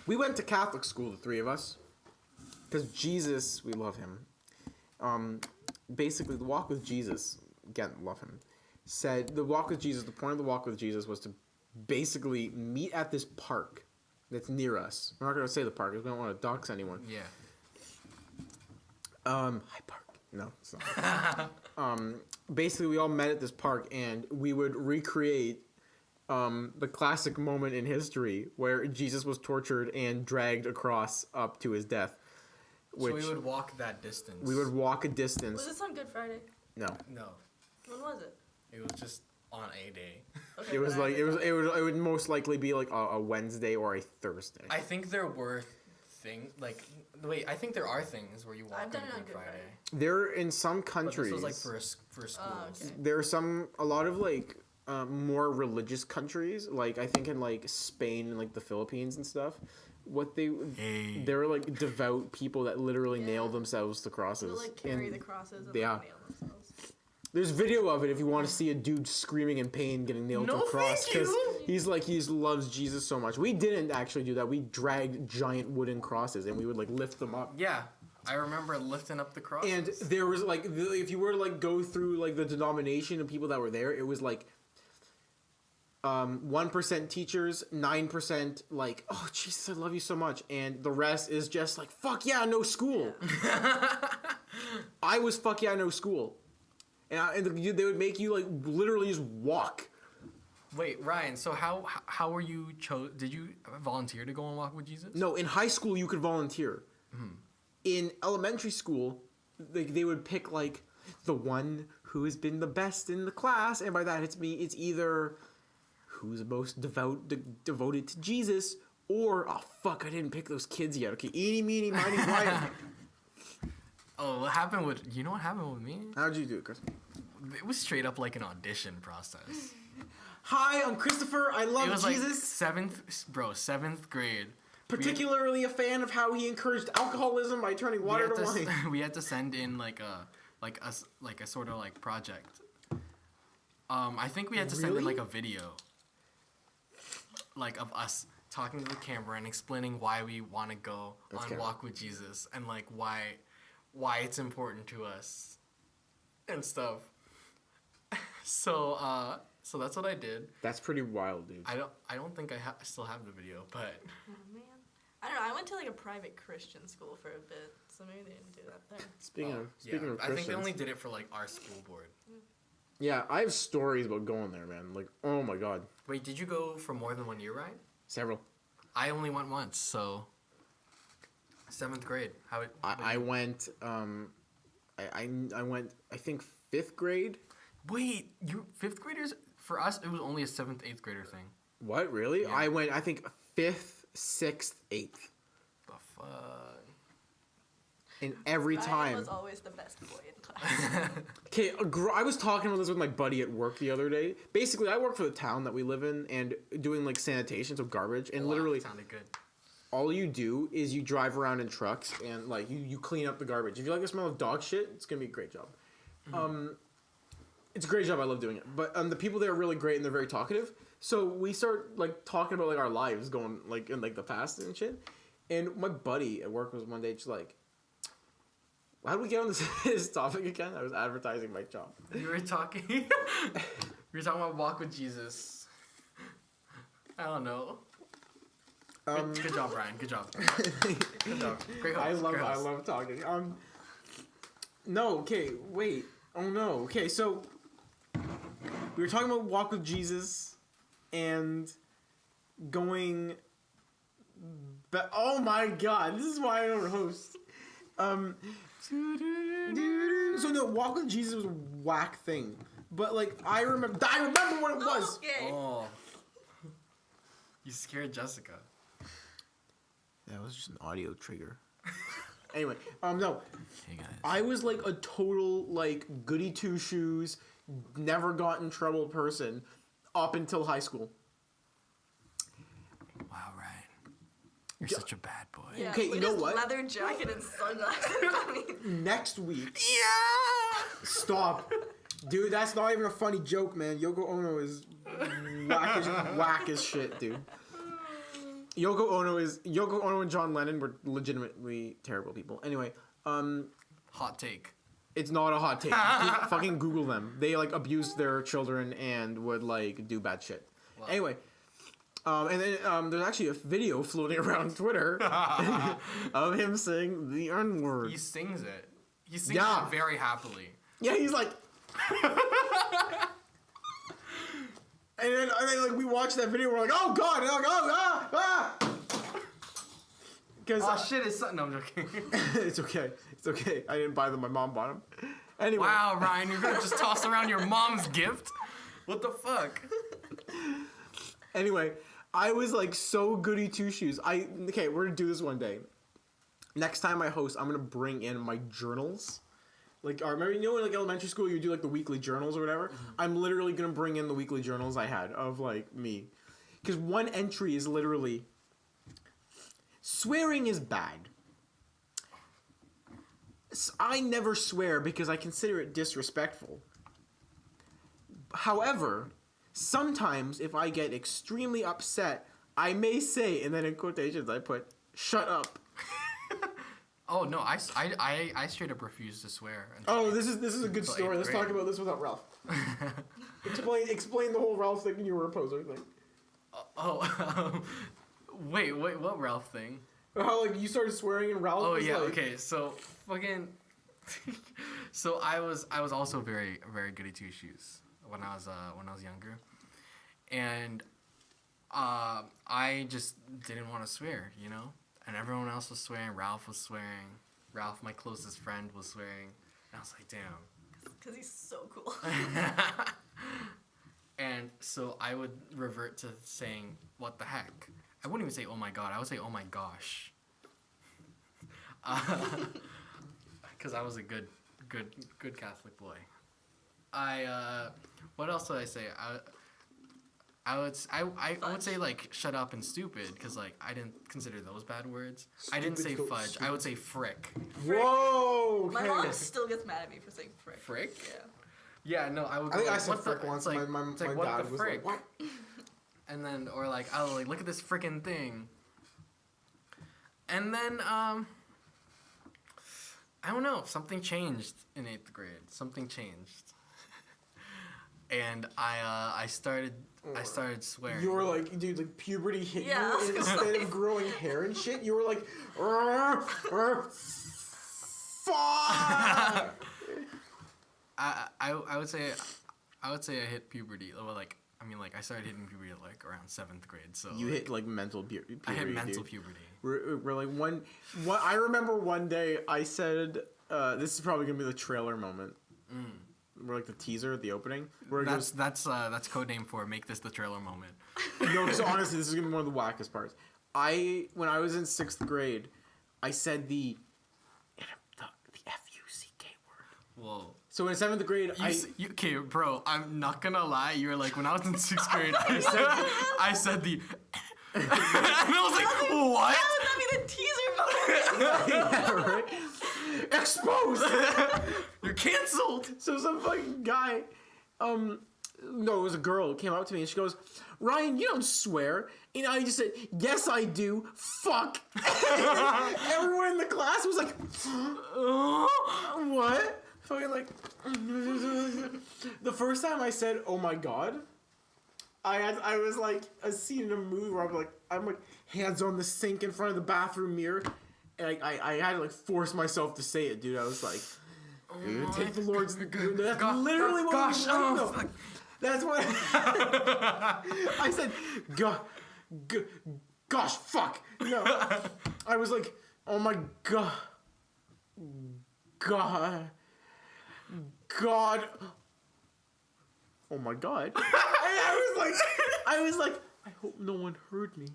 We went to Catholic school, the three of us. Because Jesus, we love him. Basically, the Walk with Jesus, again, love him, said the Walk with Jesus, the point of the Walk with Jesus was to basically meet at this park that's near us. We're not going to say the park because we don't want to dox anyone. Yeah. Hyde Park. No, it's not. Basically, we all met at this park, and we would recreate the classic moment in history where Jesus was tortured and dragged across up to his death. So we would walk that distance. We would walk a distance. Was this on Good Friday? No, No, When was it? it was just on a day. Okay, it was but I like did that. it would most likely be like a Wednesday or a Thursday. I think there were I think there are things where you walk I've on done it on Good Good Friday. There in some But countries. this was like for schools. Oh, okay. There are a lot of like more religious countries, like I think in like Spain and like the Philippines and stuff, they're like devout people that literally nail themselves to crosses. They'll like carry and the crosses and yeah. like, nail themselves. There's video of it if you want to see a dude screaming in pain getting nailed to a cross because he loves Jesus so much. We didn't actually do that. We dragged giant wooden crosses and we would like lift them up. Yeah, I remember lifting up the crosses. And there was like if you were to like go through like the denomination of people that were there, it was like 1% teachers, 9% like, oh Jesus, I love you so much, and the rest is just like, fuck yeah, no school. I was fuck yeah, no school. And they would make you like literally just walk. Wait, Ryan. So how were you Did you volunteer to go and walk with Jesus? No, in high school you could volunteer. Mm-hmm. In elementary school, they would pick like the one who has been the best in the class, and by that it's either who's the most devoted to Jesus, or oh fuck, I didn't pick those kids yet. Okay, eeny meeny miny miny. Oh, what happened with what happened with me? How'd you do it, Chris? It was straight up like an audition process. Hi, I'm Kristoffer. I love it was Jesus. Like seventh grade. Particularly a fan of how he encouraged alcoholism by turning water to wine. We had to send in like a sort of like project. I think we had to send in like a video, like of us talking to the camera and explaining why we want to go on Walk with Jesus and like why it's important to us and stuff. So that's what I did. That's pretty wild, dude. I don't think I still have the video, but oh man, I don't know. I went to like a private Christian school for a bit, so maybe they didn't do that there. Speaking of Christians, I think they only did it for like our school board. Yeah, I have stories about going there, man. Like, oh my god. Wait, did you go for more than 1 year, Ryan? Several. I only went once, so 7th grade. I went. I went. I think 5th grade. Wait, you 5th graders? For us, it was only a 7th, 8th grader thing. What, really? Yeah. I went, I think, 5th, 6th, 8th. The fuck? And every time. I was always the best boy in class. Okay, I was talking about this with my buddy at work the other day. Basically, I work for the town that we live in and doing, like, sanitation, so garbage. And literally, that sounded good. All you do is you drive around in trucks and, like, you clean up the garbage. If you like the smell of dog shit, it's going to be a great job. Mm-hmm. It's a great job. I love doing it. But the people there are really great and they're very talkative. So we start like talking about like our lives going like in like the past and shit. And my buddy at work was one day just like, how did we get on this topic again? I was advertising my job. You were talking. We were talking about Walk with Jesus. I don't know. Good job, Brian. Good job. Good job. Great host. I love talking. No. Okay. Wait. Oh no. Okay. So. We were talking about Walk with Jesus and going oh my god, this is why I don't host. So no, Walk with Jesus was a whack thing. But like I remember what it was. Okay. Oh. You scared Jessica. That was just an audio trigger. Anyway, no. Hey guys. I was like a total like goody two shoes, never got in trouble person up until high school. Wow, Ryan. You're such a bad boy. Yeah, okay, you know what? Leather jacket and sunglasses. Next week. Yeah. Stop. Dude, that's not even a funny joke, man. Yoko Ono is whack as shit, dude. Yoko Ono and John Lennon were legitimately terrible people. Anyway, hot take. It's not a hot take. Fucking Google them. They like abused their children and would like do bad shit. Wow. Anyway, and then there's actually a video floating around Twitter of him saying the N-word. He sings it. He sings it very happily. Yeah, he's like. And then like we watched that video, we're like, oh god, and I'm like, because shit is something. No, I'm joking. It's okay. I didn't buy them. My mom bought them. Anyway. Wow, Ryan, you're gonna just toss around your mom's gift? What the fuck? Anyway, I was like so goody two shoes. We're gonna do this one day. Next time I host, I'm gonna bring in my journals Like, I remember, you know, in like elementary school, you do like the weekly journals or whatever. I'm literally gonna bring in the weekly journals I had of like me, because one entry is literally swearing is bad. I never swear because I consider it disrespectful. However, sometimes if I get extremely upset, I may say, and then in quotations I put, "Shut up." Oh no, I straight up refuse to swear. Oh, this is a good Until story. eighth Let's talk grade. about this without Ralph. Explain the whole Ralph thing and you were a poser thing. Wait, what Ralph thing? How like you started swearing and Ralph Oh was yeah, like, okay. So fucking. So I was also very goody two shoes when I was younger, and I just didn't want to swear, you know. And everyone else was swearing. Ralph was swearing. Ralph, my closest friend, was swearing. And I was like, damn. Because he's so cool. And so I would revert to saying, what the heck? I wouldn't even say, oh my god. I would say, oh my gosh. Because I was a good Catholic boy. What else did I say? I would say like shut up and stupid because like I didn't consider those bad words. I didn't say Stupid, fudge. I would say frick. whoa. My Okay. mom still gets mad at me for saying frick. Frick? Yeah. Yeah, no, I would. I think go, I said what the- frick once. it's like- my it's like, my what dad the was frick? like, what? And then or like oh like look at this frickin' thing. And then I don't know, something changed in 8th grade. Something changed. And I started swearing. You were like, dude, like puberty hit Yeah, I you, was and gonna instead say. of growing hair and shit, you were like, fuck. I would say I hit puberty. Well, like I mean, like I started hitting puberty at like around 7th grade. So You like, hit like mental puberty. I hit mental dude. puberty. We're like one. I remember one day I said, "This is probably gonna be the trailer moment." We're like the teaser, the opening. Where it goes, That's code name for make this the trailer moment. no, because honestly, this is gonna be one of the wackest parts. When I was in 6th grade, I said the F-U-C-K word. Whoa. So in 7th grade, Okay, bro. I'm not gonna lie. You were like when I was in 6th grade. I said the. And I was like, what? How would that be the teaser moment? yeah, right? Exposed. You're canceled. So some fucking guy, no, it was a girl, came up to me and she goes, "Ryan, you don't swear." And I just said, "Yes, I do. Fuck." Everyone in the class was like, "What?" Fucking like, the first time I said, "Oh my god," I was like a scene in a movie where I'm like hands on the sink in front of the bathroom mirror, and I had to like force myself to say it, dude. I was like, "Take the Lord's." That's literally what gosh, was like, oh, though. fuck. That's what I said. Gosh, fuck. No, I was like, "Oh my god, God." Oh my god. And I was like, I hope no one heard me.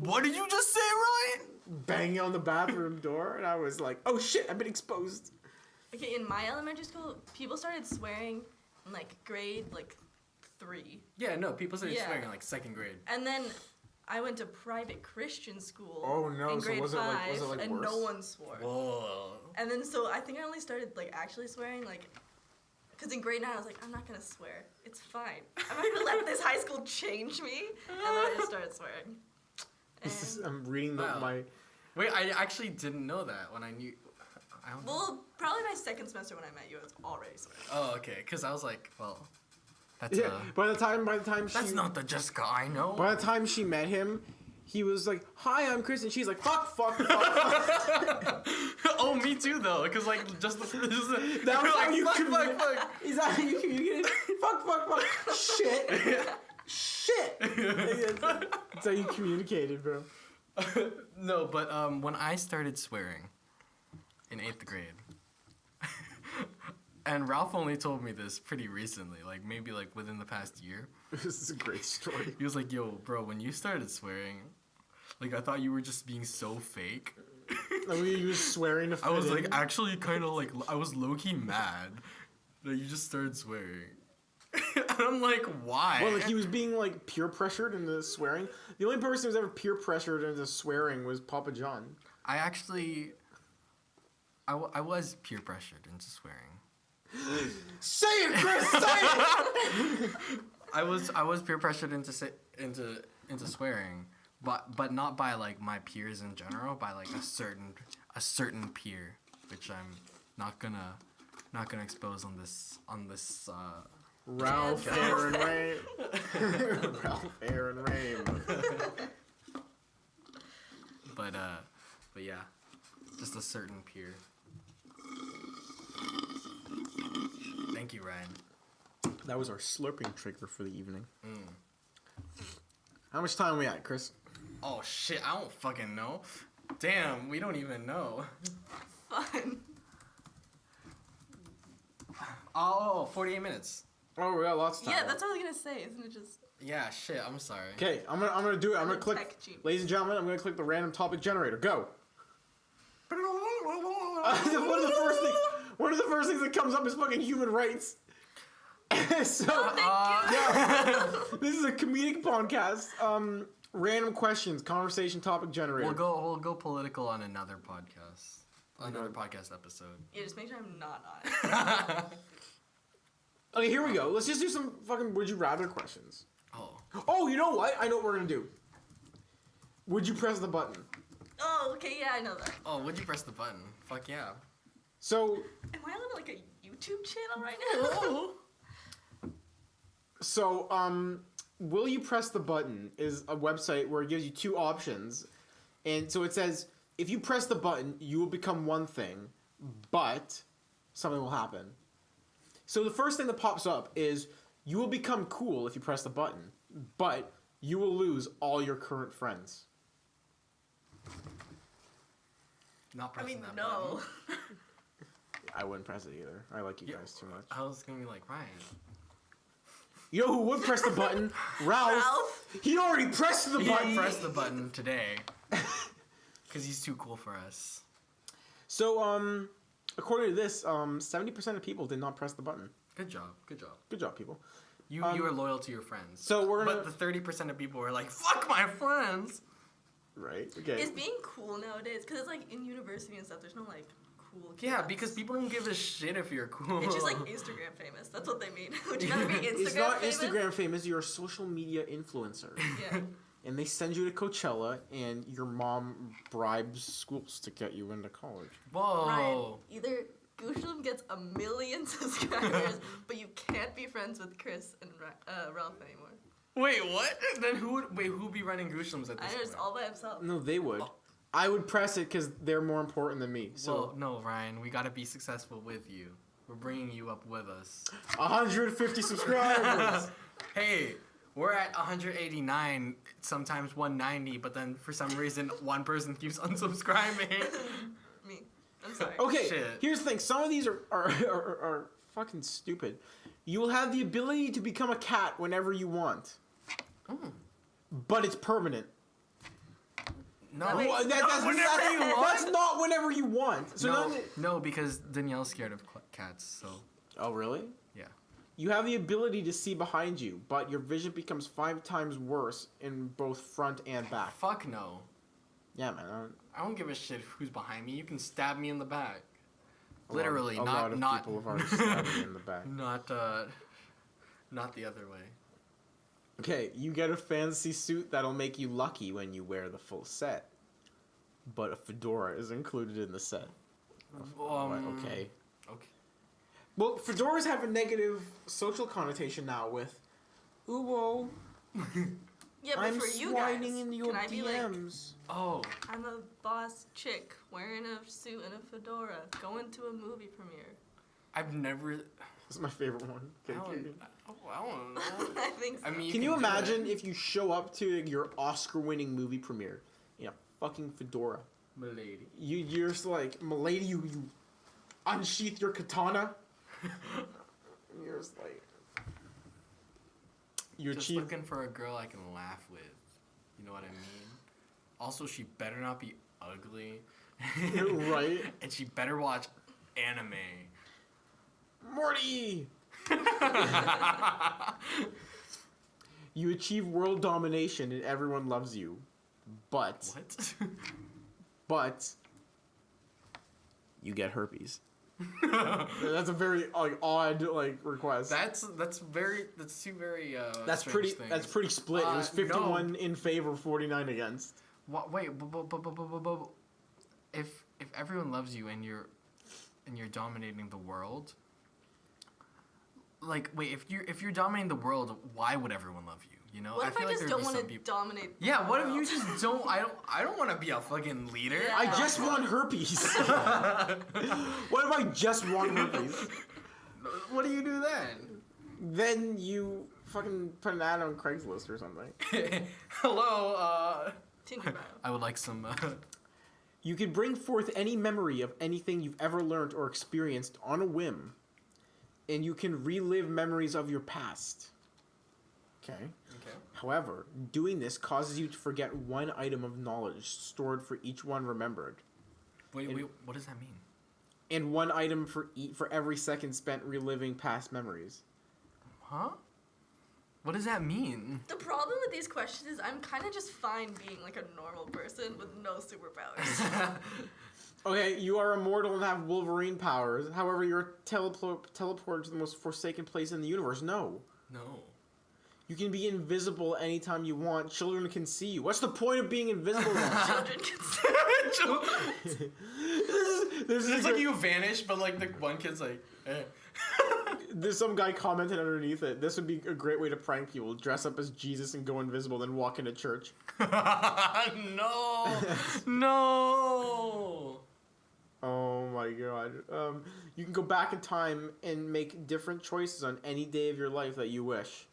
What did you just say, Ryan? Banging on the bathroom door, and I was like, oh shit, I've been exposed. Okay, in my elementary school, people started swearing in like grade 3. Yeah, no. People started Yeah. swearing in like 2nd grade. And then I went to private Christian school Oh, no, in so grade was it, 5, like- was it, like, and worse? no one swore. Whoa. And then so I think I only started like actually swearing because in grade 9 I was like, I'm not gonna swear. It's fine. I'm not gonna let this high school change me. And then I just started swearing. And, I'm reading Wow. my. Wait, I actually didn't know that when I knew. I don't know. well, probably my 2nd semester when I met you, I was already swearing. Oh, okay. Because I was like, well, that's Yeah, by the time that's she not the Jessica I know. by the time she met him, he was like, "Hi, I'm Chris," and she's like, "Fuck, fuck, fuck." Oh, me too though. Because like just the That was how you fuck, communi- fuck. Is that how you communicated? Fuck, fuck, fuck. Shit. Shit. That's how you communicated, bro. No, but when I started swearing in 8th grade, and Ralph only told me this pretty recently, like maybe like within the past year. This is a great story. He was like, "Yo, bro, when you started swearing, like I thought you were just being so fake." And we use swearing to fit I was in. like actually kind of like I was low key mad that you just started swearing. And I'm like, why? Well, like he was being like peer pressured into swearing. The only person who's ever peer pressured into swearing was Papa John. I actually, I was peer pressured into swearing. Say it, Chris. Say it. I was peer pressured into swearing, but not by like my peers in general, by like a certain peer, which I'm not gonna expose on this. Ralph, Aaron, Ray. Ralph, Aaron, Ray. But yeah, just a certain peer. Thank you, Ryan. That was our slurping trigger for the evening. How much time we at, Chris? Oh shit, I don't fucking know. Damn, we don't even know. Fun. Oh, 48 minutes. Oh, we got lots of time. Yeah, that's what I was gonna say. Isn't it just Yeah, shit, I'm sorry. Okay, I'm gonna do it. I'm gonna click, tech genius? ladies and gentlemen. I'm gonna click the random topic generator. Go. One of the first things that comes up is fucking human rights. So this is a comedic podcast. Random questions, conversation topic generator. We'll go political on another podcast. Another podcast episode. Yeah, just make sure I'm not on it. Okay, here we go. Let's just do some fucking would you rather questions. Oh. Oh, you know what? I know what we're gonna do. Would you press the button? Oh, okay, yeah, I know that. Oh, would you press the button? Fuck yeah. So, Am I on like a YouTube channel right now? Will You Press the Button is a website where it gives you two options. And so it says, if you press the button, you will become one thing, but something will happen. So the first thing that pops up is, you will become cool if you press the button, but you will lose all your current friends. Not I pressing mean, that no. button. I wouldn't press it either. I like you guys too much. I was gonna be like, Ryan. You know who would press the button? Ralph. He already pressed the button. He pressed the button today. Because he's too cool for us. So, according to this, 70% of people did not press the button. Good job. Good job. Good job, people. You are loyal to your friends. So we're gonna... But the 30% of people were like, fuck my friends. Right, okay. Is being cool nowadays, because it's like in university and stuff, there's no like cool kids. Yeah, because people don't give a shit if you're cool. It's just like Instagram famous. That's what they mean. Would you rather be Instagram It's not famous? Instagram famous, you're a social media influencer. Yeah. And they send you to Coachella, and your mom bribes schools to get you into college. Whoa. Ryan, either GOOSHLEMS gets 1 million subscribers, but you can't be friends with Chris and Ralph anymore. Wait, what? Then who'd be running GOOSHLEMS at this I know, just point? all by himself. No, they would. Oh. I would press it because they're more important than me. So Well, no, Ryan, we gotta be successful with you. We're bringing you up with us. 150 subscribers. Hey, we're at 189, sometimes 190, but then for some reason one person keeps unsubscribing. Me. I'm sorry. Okay, Shit. here's the thing. Some of these are fucking stupid. You will have the ability to become a cat whenever you want. But it's permanent. No, That's whenever you want. That's not whenever you want. So No, because Danielle's scared of cats, so Oh, really? yeah. You have the ability to see behind you, but your vision becomes 5 times worse in both front and back. Fuck no. Yeah, man. I don't give a shit who's behind me. You can stab me in the back. A Literally, lot of not people have already stabbed me in the back. not the other way. Okay, you get a fancy suit that'll make you lucky when you wear the full set. But a fedora is included in the set. Okay. Okay. Well, fedoras have a negative social connotation now with, ooh, whoa, Yeah, but I'm for you guys, sliding into your can I be like, DMs. Oh, I'm a boss chick wearing a suit and a fedora going to a movie premiere? I've never. This is my favorite one. I Okay, don't, okay. I don't know. I think so. I mean, Can you do imagine it. if you show up to your Oscar-winning movie premiere in a fucking fedora? Milady. You're just like, milady, you unsheath your katana. You're just like, you Just achieve. looking for a girl I can laugh with. You know what I mean? Also, she better not be ugly. Right. And she better watch anime. Morty! You achieve world domination and everyone loves you. But What? you get herpes. That's a very odd request. That's two very That's strange pretty. things. That's pretty split. It was 51 in favor, 49 against. What? Wait, if everyone loves you and you're dominating the world, like, wait, if you're dominating the world, why would everyone love you? You know, What if I feel just like don't there'd be want some to people. dominate? Yeah, the what if world? you just don't? I don't want to be a fucking leader. Yeah. I just want herpes. What if I just want herpes? What do you do then? Then you fucking put an ad on Craigslist or something. Hello. Tinder bio. I would like some. You can bring forth any memory of anything you've ever learned or experienced on a whim, and you can relive memories of your past. Okay. Okay. However, doing this causes you to forget one item of knowledge stored for each one remembered, Wait. What does that mean? and one item for every second spent reliving past memories. Huh? What does that mean? The problem with these questions is I'm kind of just fine being like a normal person with no superpowers. Okay, you are immortal and have Wolverine powers. However, you're teleported to the most forsaken place in the universe. No. No. You can be invisible anytime you want. Children can see you. What's the point of being invisible then? Children can see. This is It's like you vanish, but like the one kid's like, eh. There's some guy commented underneath it. This would be a great way to prank people. Dress up as Jesus and go invisible, then walk into church. No. No. Oh my god. You can go back in time and make different choices on any day of your life that you wish.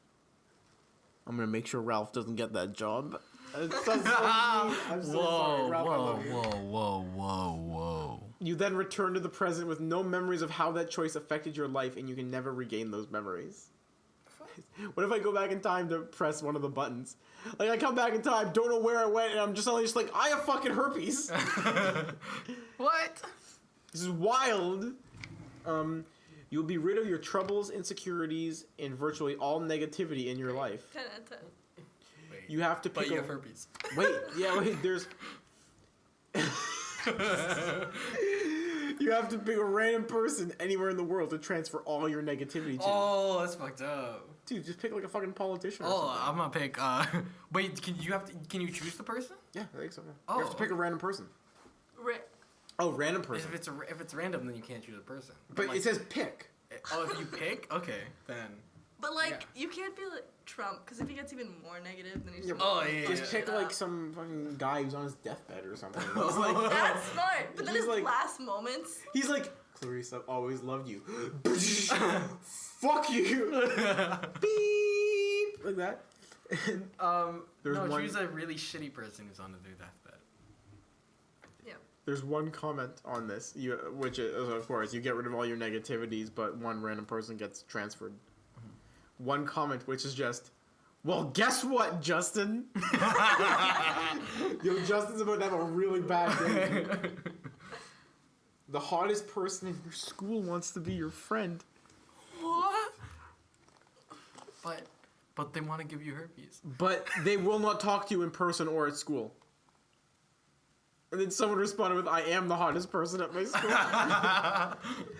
I'm gonna make sure Ralph doesn't get that job. It sounds so mean. I'm so sorry, Ralph. I love you. Whoa. You then return to the present with no memories of how that choice affected your life, and you can never regain those memories. What if I go back in time to press one of the buttons? Like, I come back in time, don't know where I went, and I'm just suddenly just like, I have fucking herpes. What? This is wild. You'll be rid of your troubles, insecurities, and virtually all negativity in your life. 10 out of 10. Wait, You have to pick but you have herpes. Wait, there's... You have to pick a random person anywhere in the world to transfer all your negativity to. Oh, that's fucked up. Dude, just pick like a fucking politician or Oh, something. I'm gonna pick. Wait, can you choose the person? Yeah, I think so. Yeah. Oh. You have to pick a random person. Oh, random person. If it's random, then you can't choose a person. But like, it says pick. Oh, if you pick, okay, then. But like, Yeah. you can't be like Trump, because if he gets even more negative, then he's Yeah, Oh, yeah, Just yeah. pick like some fucking guy who's on his deathbed or something. He's like, That's smart. But then He's his like- last moments. he's like, Clarice, I've always loved you. Fuck you. Beep. Like that. And There's no, one- choose a really shitty person who's on their deathbed. Yeah. there's one comment on this, which is, of course, you get rid of all your negativities, but one random person gets transferred. One comment, which is just, well, guess what, Justin? Yo, Justin's about to have a really bad day. The hottest person in your school wants to be your friend. What? But they want to give you herpes. But they will not talk to you in person or at school. And then someone responded with, I am the hottest person at my school.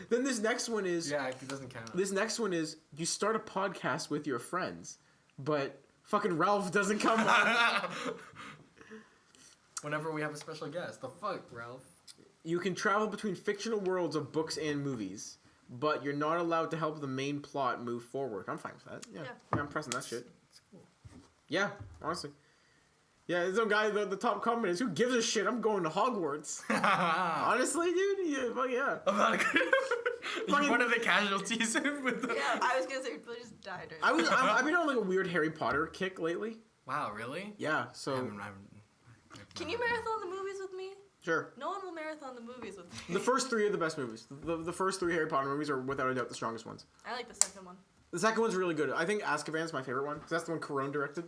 Then this next one is... Yeah, it doesn't count. This next one is, you start a podcast with your friends, but fucking Ralph doesn't come on. Whenever we have a special guest. The fuck, Ralph? You can travel between fictional worlds of books and movies, but you're not allowed to help the main plot move forward. I'm fine with that. Yeah, I'm pressing that shit. It's cool. Yeah, honestly. Yeah, there's some guy, the top comment is, who gives a shit? I'm going to Hogwarts. Honestly, dude? Yeah, fuck yeah. You're one of the casualties with the... Yeah, I was gonna say people just died. Right I've been on like a weird Harry Potter kick lately. Wow, really? Yeah, so... I haven't Can you marathon the movies with me? Sure. No one will marathon the movies with me. The first three are the best movies. The first three Harry Potter movies are without a doubt the strongest ones. I like the second one. The second one's really good. I think Azkaban's my favorite one, because that's the one Cuarón directed.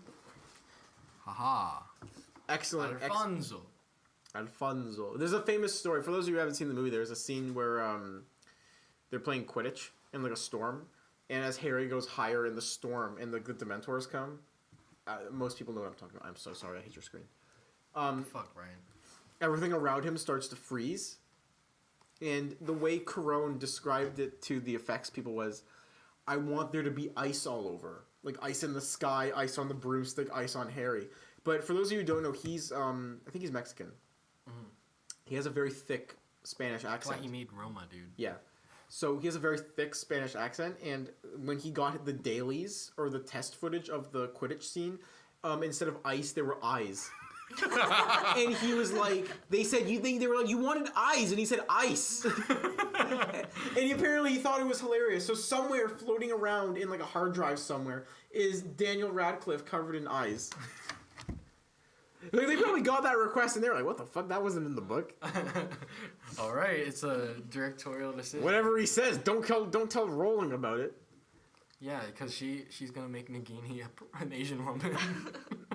Haha. Excellent. Alfonso. Alfonso. There's a famous story. For those of you who haven't seen the movie, there's a scene where they're playing Quidditch in like a storm, and as Harry goes higher in the storm and the Dementors come, most people know what I'm talking about. I'm so sorry. I hate your screen. Fuck, Ryan. Everything around him starts to freeze, and the way Corone described it to the effects people was, I want there to be ice all over. Like ice in the sky, ice on the broomstick, ice on Harry. But for those of you who don't know, he's, I think he's Mexican. Mm-hmm. He has a very thick Spanish accent. That's why he made Roma, dude. Yeah. So he has a very thick Spanish accent, and when he got the dailies, or the test footage of the Quidditch scene, instead of ice, there were eyes. And he was like, they said, they were like, you wanted eyes, and he said ice. And he apparently thought it was hilarious. So somewhere floating around in like a hard drive somewhere is Daniel Radcliffe covered in eyes. Like, they probably got that request and they were like, what the fuck, that wasn't in the book. All right, it's a directorial decision. Whatever he says, don't tell Rowling about it. Yeah, because she's gonna make Nagini an Asian woman.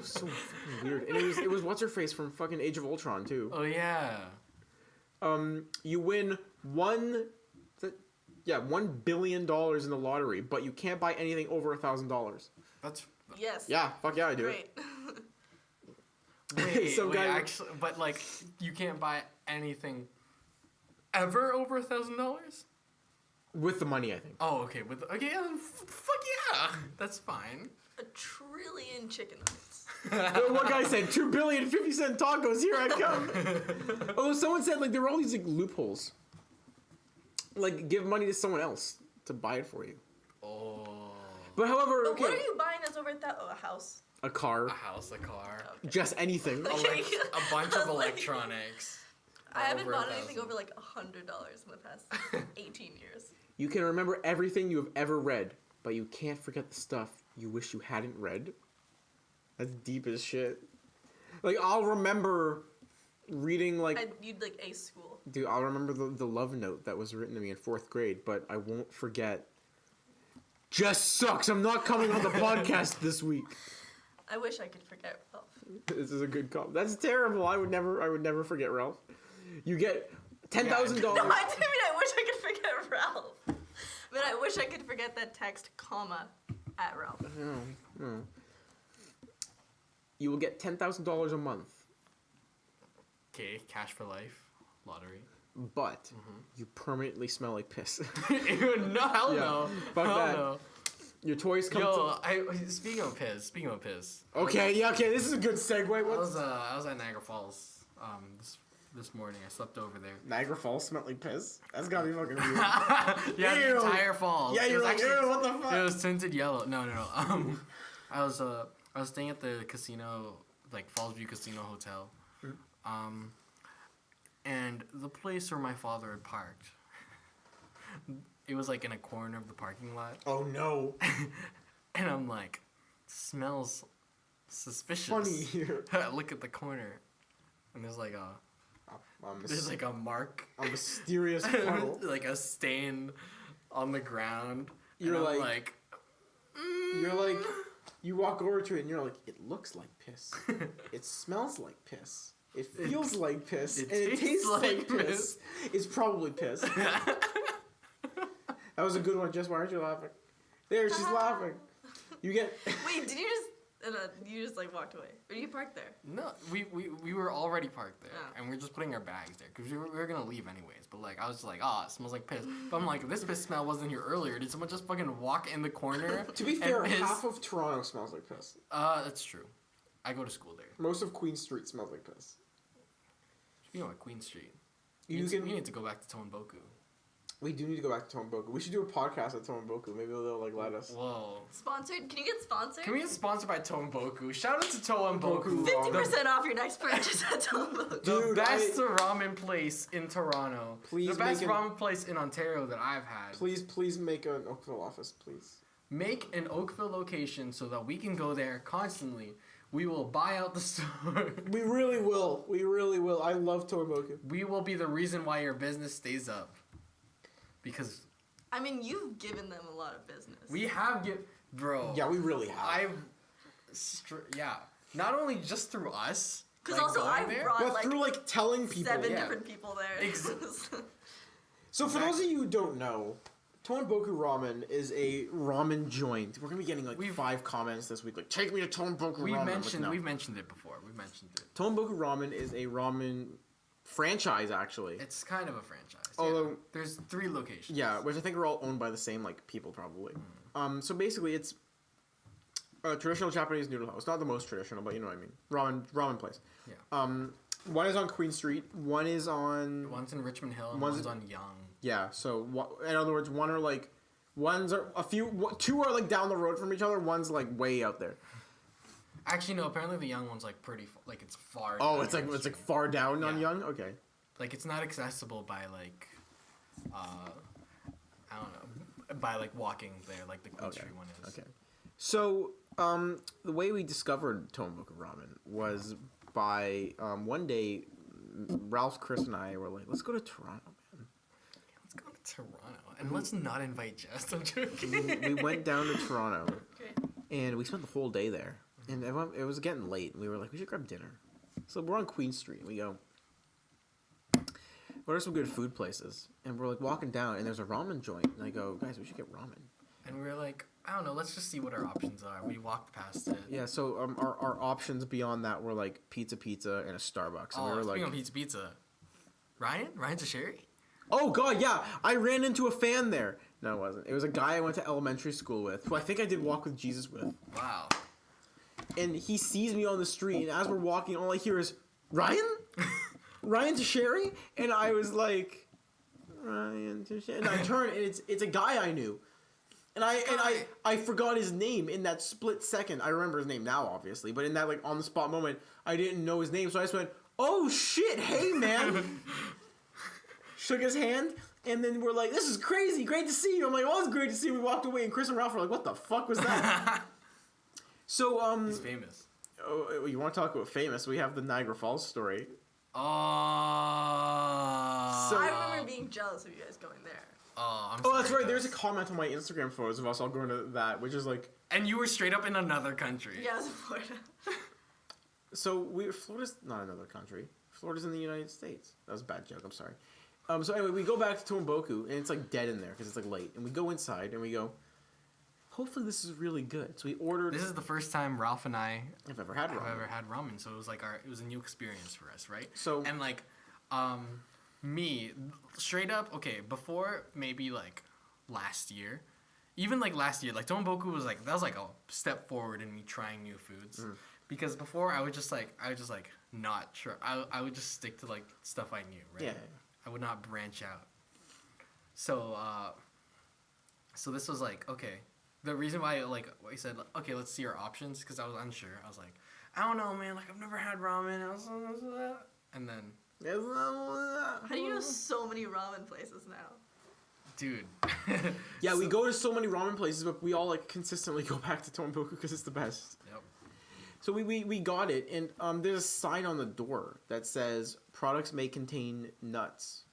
So fucking weird. And it was what's her face from fucking Age of Ultron too. Oh yeah. You win $1 billion in the lottery, but you can't buy anything over $1,000. That's Yes. Yeah, fuck yeah, I do. Great. wait, Some guy- actually, but like you can't buy anything ever over $1,000. With the money, I think. Oh, okay. Okay, yeah, then fuck yeah, that's fine. 1 trillion chicken nuggets. One guy said 2 billion 50-cent tacos. Here I come. Oh, someone said like there were all these like loopholes. Like give money to someone else to buy it for you. Oh. But however, But okay, what are you buying that's over that? Oh, a house. a car, A house, a car, Okay. just anything. Okay. a bunch of Like- electronics. I haven't Over bought 1,000. anything over like $100 in the past 18 years. You can remember everything you have ever read, but you can't forget the stuff you wish you hadn't read. That's deep as shit. Like I'll remember reading like. You'd like ace school. Dude, I'll remember the love note that was written to me in 4th grade, but I won't forget. Just sucks. I'm not coming on the podcast this week. I wish I could forget Ralph. This is a good call. That's terrible. I would never forget Ralph. You get $10,000. No, I didn't mean I wish I could forget Ralph. But I wish I could forget that text, comma, at Ralph. No. You will get $10,000 a month, Okay, cash for life, lottery. but you permanently smell like piss. Ew, no, hell Yeah, no. fuck Hell that. no. Your toys come Yo, speaking of piss. Okay, this is a good segue. I What's... was at Niagara Falls this morning. I slept over there. Niagara Falls smelled like piss? That's gotta be fucking weird. Yeah, Ew. the entire falls. Yeah, It you're was like, actually- ew, what the fuck? It was tinted yellow. No. I was staying at the casino, like Falls View Casino Hotel, and the place where my father had parked. It was like in a corner of the parking lot, Oh no. and I'm like, smells suspicious. Funny here. I look at the corner, and there's like a mark, a mysterious puddle. like a stain on the ground. You're and I'm like- You're like, you walk over to it and you're like, it looks like piss. It smells like piss. It feels like piss. it And it tastes tastes like like piss. It's probably piss. That was a good one, Jess. Why aren't you laughing? There, she's laughing. You get... Wait, did you just like walked away? Or you parked there? No, we were already parked there, Oh. and we are just putting our bags there because we were gonna leave anyways. But like, I was just like, it smells like piss. But I'm like, this piss smell wasn't here earlier. Did someone just fucking walk in the corner? To be and fair, piss? half of Toronto smells like piss. That's true. I go to school there. Most of Queen Street smells like piss. Speaking of Queen Street, You you can- need to go back to Tohoku. We do need to go back to Tohoku. We should do a podcast at Tohoku. Maybe they'll like let us. Whoa. Sponsored? Can you get sponsored? Can we get sponsored by Tohoku? Shout out to Tohoku. 50% off your next purchase at Tohoku. The Dude, best ramen place in Toronto. Please the best make an- ramen place in Ontario that I've had. Please make an Oakville office, please. Make an Oakville location so that we can go there constantly. We will buy out the store. We really will. We really will. I love Tohoku. We will be the reason why your business stays up. Because I mean, you've given them a lot of business. we have Yeah, we really have. yeah. Not only just through us, Because Like, also going I there? brought But like through like telling people. 7 yeah. different people there. So for those of you who don't know, Tonboku Ramen is a ramen joint. We're gonna be getting like 5 comments this week. Like, take me to Tonboku Ramen. We've mentioned it before. We've mentioned it. Tonboku Ramen is a ramen franchise, actually. It's kind of a franchise. Although yeah. There's 3 locations. Yeah, which I think are all owned by the same like people probably. So basically, it's a traditional Japanese noodle house. Not the most traditional, but you know what I mean. Ramen place. Yeah. One is on Queen Street. One is on. One's in Richmond Hill. And One's one's on Yonge. Yeah. So in other words, two are like down the road from each other. One's like way out there. Actually, no. Apparently, the Yonge one's like pretty. Like it's far. Oh, down it's like the it's like street. far down on Yeah. Young. Okay. Like it's not accessible by like, I don't know, by like walking there like the Queen Okay. Street one is. Okay. So the way we discovered Tonboku Ramen was by one day, Ralph, Chris, and I were like, let's go to Toronto, man. Let's go to Toronto and let's not invite Jess. I'm joking. We went down to Toronto Okay. and we spent the whole day there. And it was getting late. And we were like, we should grab dinner. So we're on Queen Street. And we go, what are some good food places? And we're like walking down, and there's a ramen joint. And I go, guys, we should get ramen. And we were like, I don't know, let's just see what our options are. We walked past it. Yeah, so our options beyond that were like pizza, and a Starbucks. And we were speaking like, of pizza. Ryan Tocheri? oh god, yeah, I ran into a fan there. No, it wasn't. It was a guy I went to elementary school with, who I think I did Walk with Jesus with. Wow. And he sees me on the street, and as we're walking, all I hear is, Ryan? Ryan Tocheri? And I was like, Ryan Tocheri. And I turn, and it's a guy I knew. And I forgot his name in that split second. I remember his name now, obviously, but in that like on the spot moment, I didn't know his name, so I just went, "Oh shit, hey man!" Shook his hand, and then we're like, "This is crazy, great to see you." I'm like, "Oh, it's great to see you." We walked away, and Chris and Ralph were like, "What the fuck was that?" So He's famous. oh, you want to talk about famous? We have the Niagara Falls story. Oh. So- I remember being jealous of you guys going there. Oh, I'm Oh, that's sorry, right. There's a Gus. comment on my Instagram photos of us all going to that, which is like, And you were straight up in another country. Yeah, I was in Florida. so Florida's not another country. Florida's in the United States. That was a bad joke. I'm sorry. So anyway, we go back to Tonboku, and it's like dead in there because it's like late. And we go inside, and we go, hopefully this is really good. So we ordered. This is the first time Ralph and I I've ever had have ramen. ever had ramen, so it was like it was a new experience for us, right? So- and like, me straight up, okay, before maybe like last year, even like last year, like Tonboku was like that was like a step forward in me trying new foods, because before I would just like not sure. I would just stick to like stuff I knew, right? Yeah. I would not branch out. So so this was like okay. The reason why like I said okay, let's see our options because I was unsure. I was like, I don't know, man. Like I've never had ramen. And then, How do you know so many ramen places now? dude. Yeah, we go to so many ramen places, but we all like consistently go back to Tonboku because it's the best. Yep. So we got it, and there's a sign on the door that says products may contain nuts.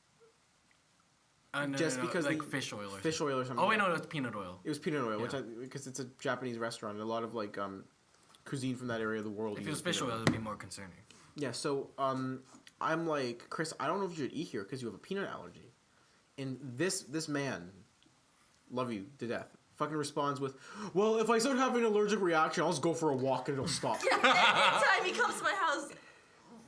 No, Just no, no, because like the- fish oil or Fish something. oil or something. Oh wait, no, it's peanut oil. It was peanut oil, Yeah. because it's a Japanese restaurant, and a lot of like cuisine from that area of the world. If it was uses fish peanut oil, it'd be more concerning. Yeah, so I'm like, Chris, I don't know if you should eat here because you have a peanut allergy. And this man, love you to death, fucking responds with, well, if I start having an allergic reaction, I'll just go for a walk and it'll stop. Anytime he comes to my house,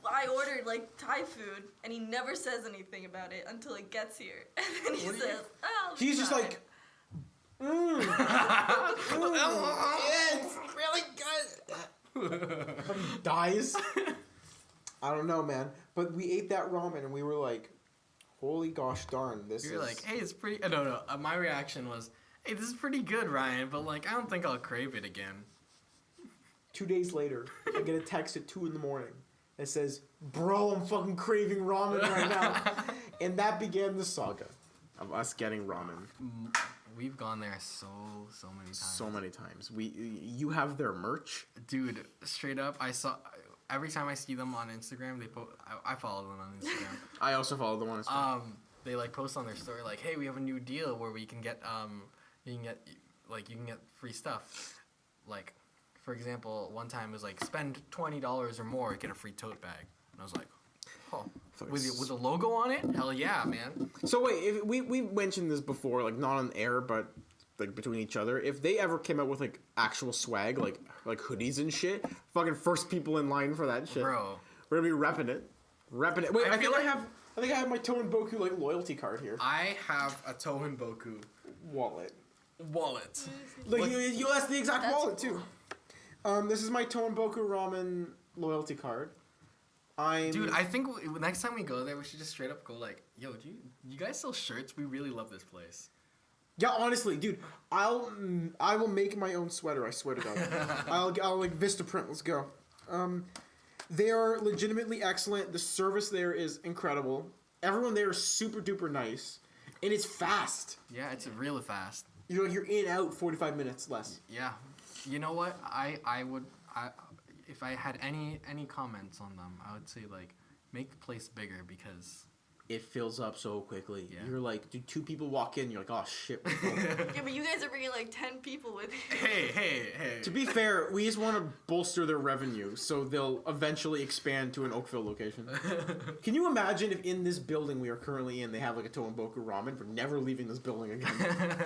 I ordered like Thai food, and he never says anything about it until it gets here. And then he says, "Oh." He's just like, it's really good. Fucking dies. I don't know, man. But we ate that ramen and we were like, holy gosh darn, this You're is... like, hey, it's pretty. No. My reaction was, hey, this is pretty good, Ryan, but like, I don't think I'll crave it again. 2 days later, I get a text at 2 in the morning that says, bro, I'm fucking craving ramen right now. And that began the saga of us getting ramen We've gone there so many times. so many times. You have their merch. Dude, straight up, I saw every time I see them on Instagram, they post. I follow them on Instagram. I also follow the one as well. They like post on their story like, hey, we have a new deal where we can get you can get free stuff, like for example, one time it was like spend $20 or more, get a free tote bag, and I was like, oh, with a logo on it? Hell yeah, man. So wait, if we mentioned this before, like not on air, but like between each other. If they ever came out with like actual swag, like hoodies and shit, fucking first people in line for that shit. Bro. We're gonna be repping it. Wait, I feel like- I think I have my Toen Boku like loyalty card here. I have a Tohen Boku Wallet. wallet. You asked the exact That's wallet too. This is my Toen Boku ramen loyalty card. Dude, I think next time we go there, we should just straight up go like, yo, do you guys sell shirts? We really love this place. Yeah, honestly, dude, I will make my own sweater. I swear to God, I'll like Vistaprint. Let's go. They are legitimately excellent. The service there is incredible. Everyone there is super duper nice, and it's fast. Yeah, it's really fast. You're in out 45 minutes less. Yeah, you know what? I would if I had any comments on them, I would say like make the place bigger because It fills up so quickly. Yeah. You're like, dude, 2 people walk in, you're like, oh shit. Yeah, but you guys are bringing like 10 people with you. hey. To be fair, we just want to bolster their revenue, so they'll eventually expand to an Oakville location. Can you imagine if in this building we are currently in, they have like a Toenboku ramen? We're never leaving this building again.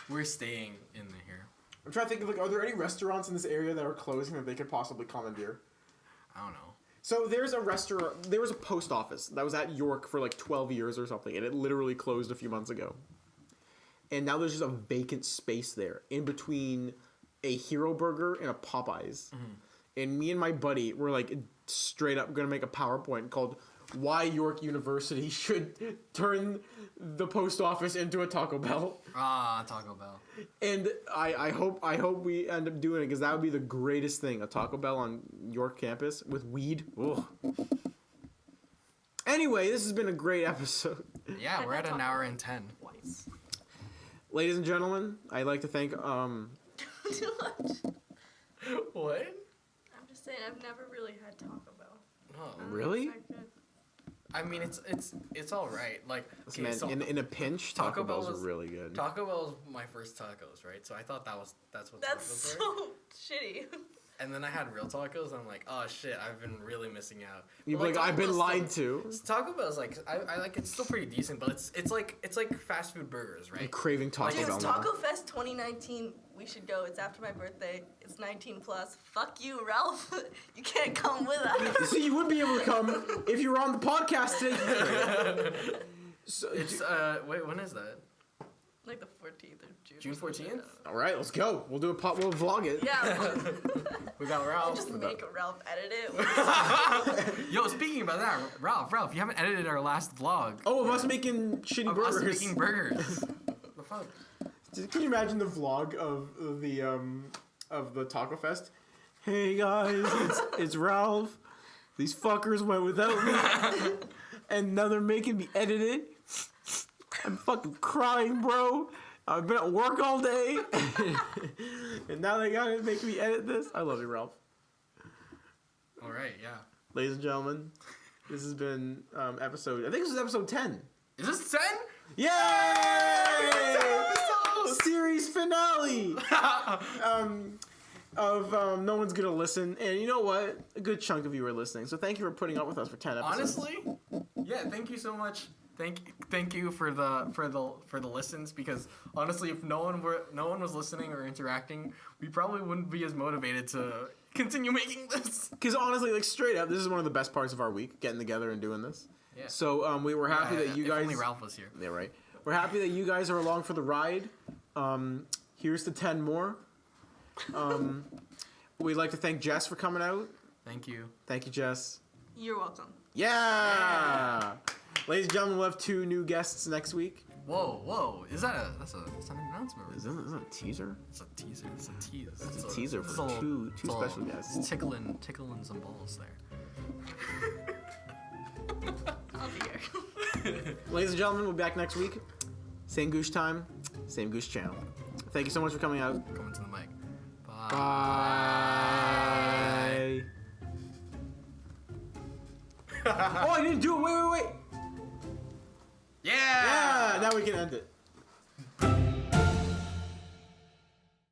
We're staying in here. I'm trying to think of like, are there any restaurants in this area that are closing that they could possibly commandeer? I don't know. So there's a restaurant, there was a post office that was at York for like 12 years or something, and it literally closed a few months ago. And now there's just a vacant space there in between a Hero Burger and a Popeyes. Mm-hmm. And me and my buddy were like straight up going to make a PowerPoint called Why York University Should Turn the Post Office into a Taco Bell. Ah, Taco Bell. And I hope we end up doing it, because that would be the greatest thing, a Taco Bell on York campus with weed. Ugh. Anyway, this has been a great episode. Yeah, we're at an hour and 10. Twice. Ladies and gentlemen, I'd like to thank Too much. What? I'm just saying, I've never really had Taco Bell. Oh. I don't know, Really? it's not good. I mean, it's all right. Like, okay, man, so in a pinch, Taco Bells are really good. Taco Bell was my first tacos, right? So I thought that's what That's tacos so were. shitty. And then I had real tacos, and I'm like, oh shit, I've been really missing out. You're But, like, Taco I've been Bell's lied still, to. Taco Bell's like, I like it's still pretty decent, but it's like fast food burgers, I'm right? craving Taco Dude, Bell it's now. Taco Fest 2019. We should go. It's after my birthday. It's 19 plus. Fuck you, Ralph. You can't come with us. See, you would be able to come if you were on the podcast today. So, It's wait, when is that? Like the 14th of June. June 14th? all right, let's go. We'll do we'll vlog it. Yeah. We got I'll Ralph. just make Ralph edit it. Yo, speaking about that, Ralph, you haven't edited our last vlog Oh, of us making shitty of us burgers. making burgers. The fuck? Can you imagine the vlog of the Taco Fest? Hey guys, it's Ralph. These fuckers went without me, and now they're making me edit it. I'm fucking crying, bro. I've been at work all day, and now they gotta make me edit this. I love you, Ralph. All right, yeah. Ladies and gentlemen, this has been episode. I think this is episode 10. Is this 10? Yay! Series finale of No One's Gonna Listen. And you know what? A good chunk of you are listening. So thank you for putting up with us for 10 episodes. Honestly, yeah. Thank you so much. Thank you for the listens, because honestly, if no one was listening or interacting, we probably wouldn't be as motivated to continue making this. Because honestly, like straight up, this is one of the best parts of our week, getting together and doing this. Yeah. So we were happy that you if guys. only Ralph was here. Yeah, right. We're happy that you guys are along for the ride. Here's to 10 more. We'd like to thank Jess for coming out. Thank you. Thank you, Jess. You're welcome. Yeah! Ladies and gentlemen, we'll have 2 new guests next week. Whoa! That's an announcement. Is that a teaser? It's a teaser. It's a tease. It's a teaser for two special guests. It's tickling some balls there. I'll be here. Ladies and gentlemen, we'll be back next week. Same Goosh time, same Goosh channel. Thank you so much for coming out. Coming to the mic. Bye. Bye. Oh, I didn't do it. Wait. Yeah. Yeah, now we can end it.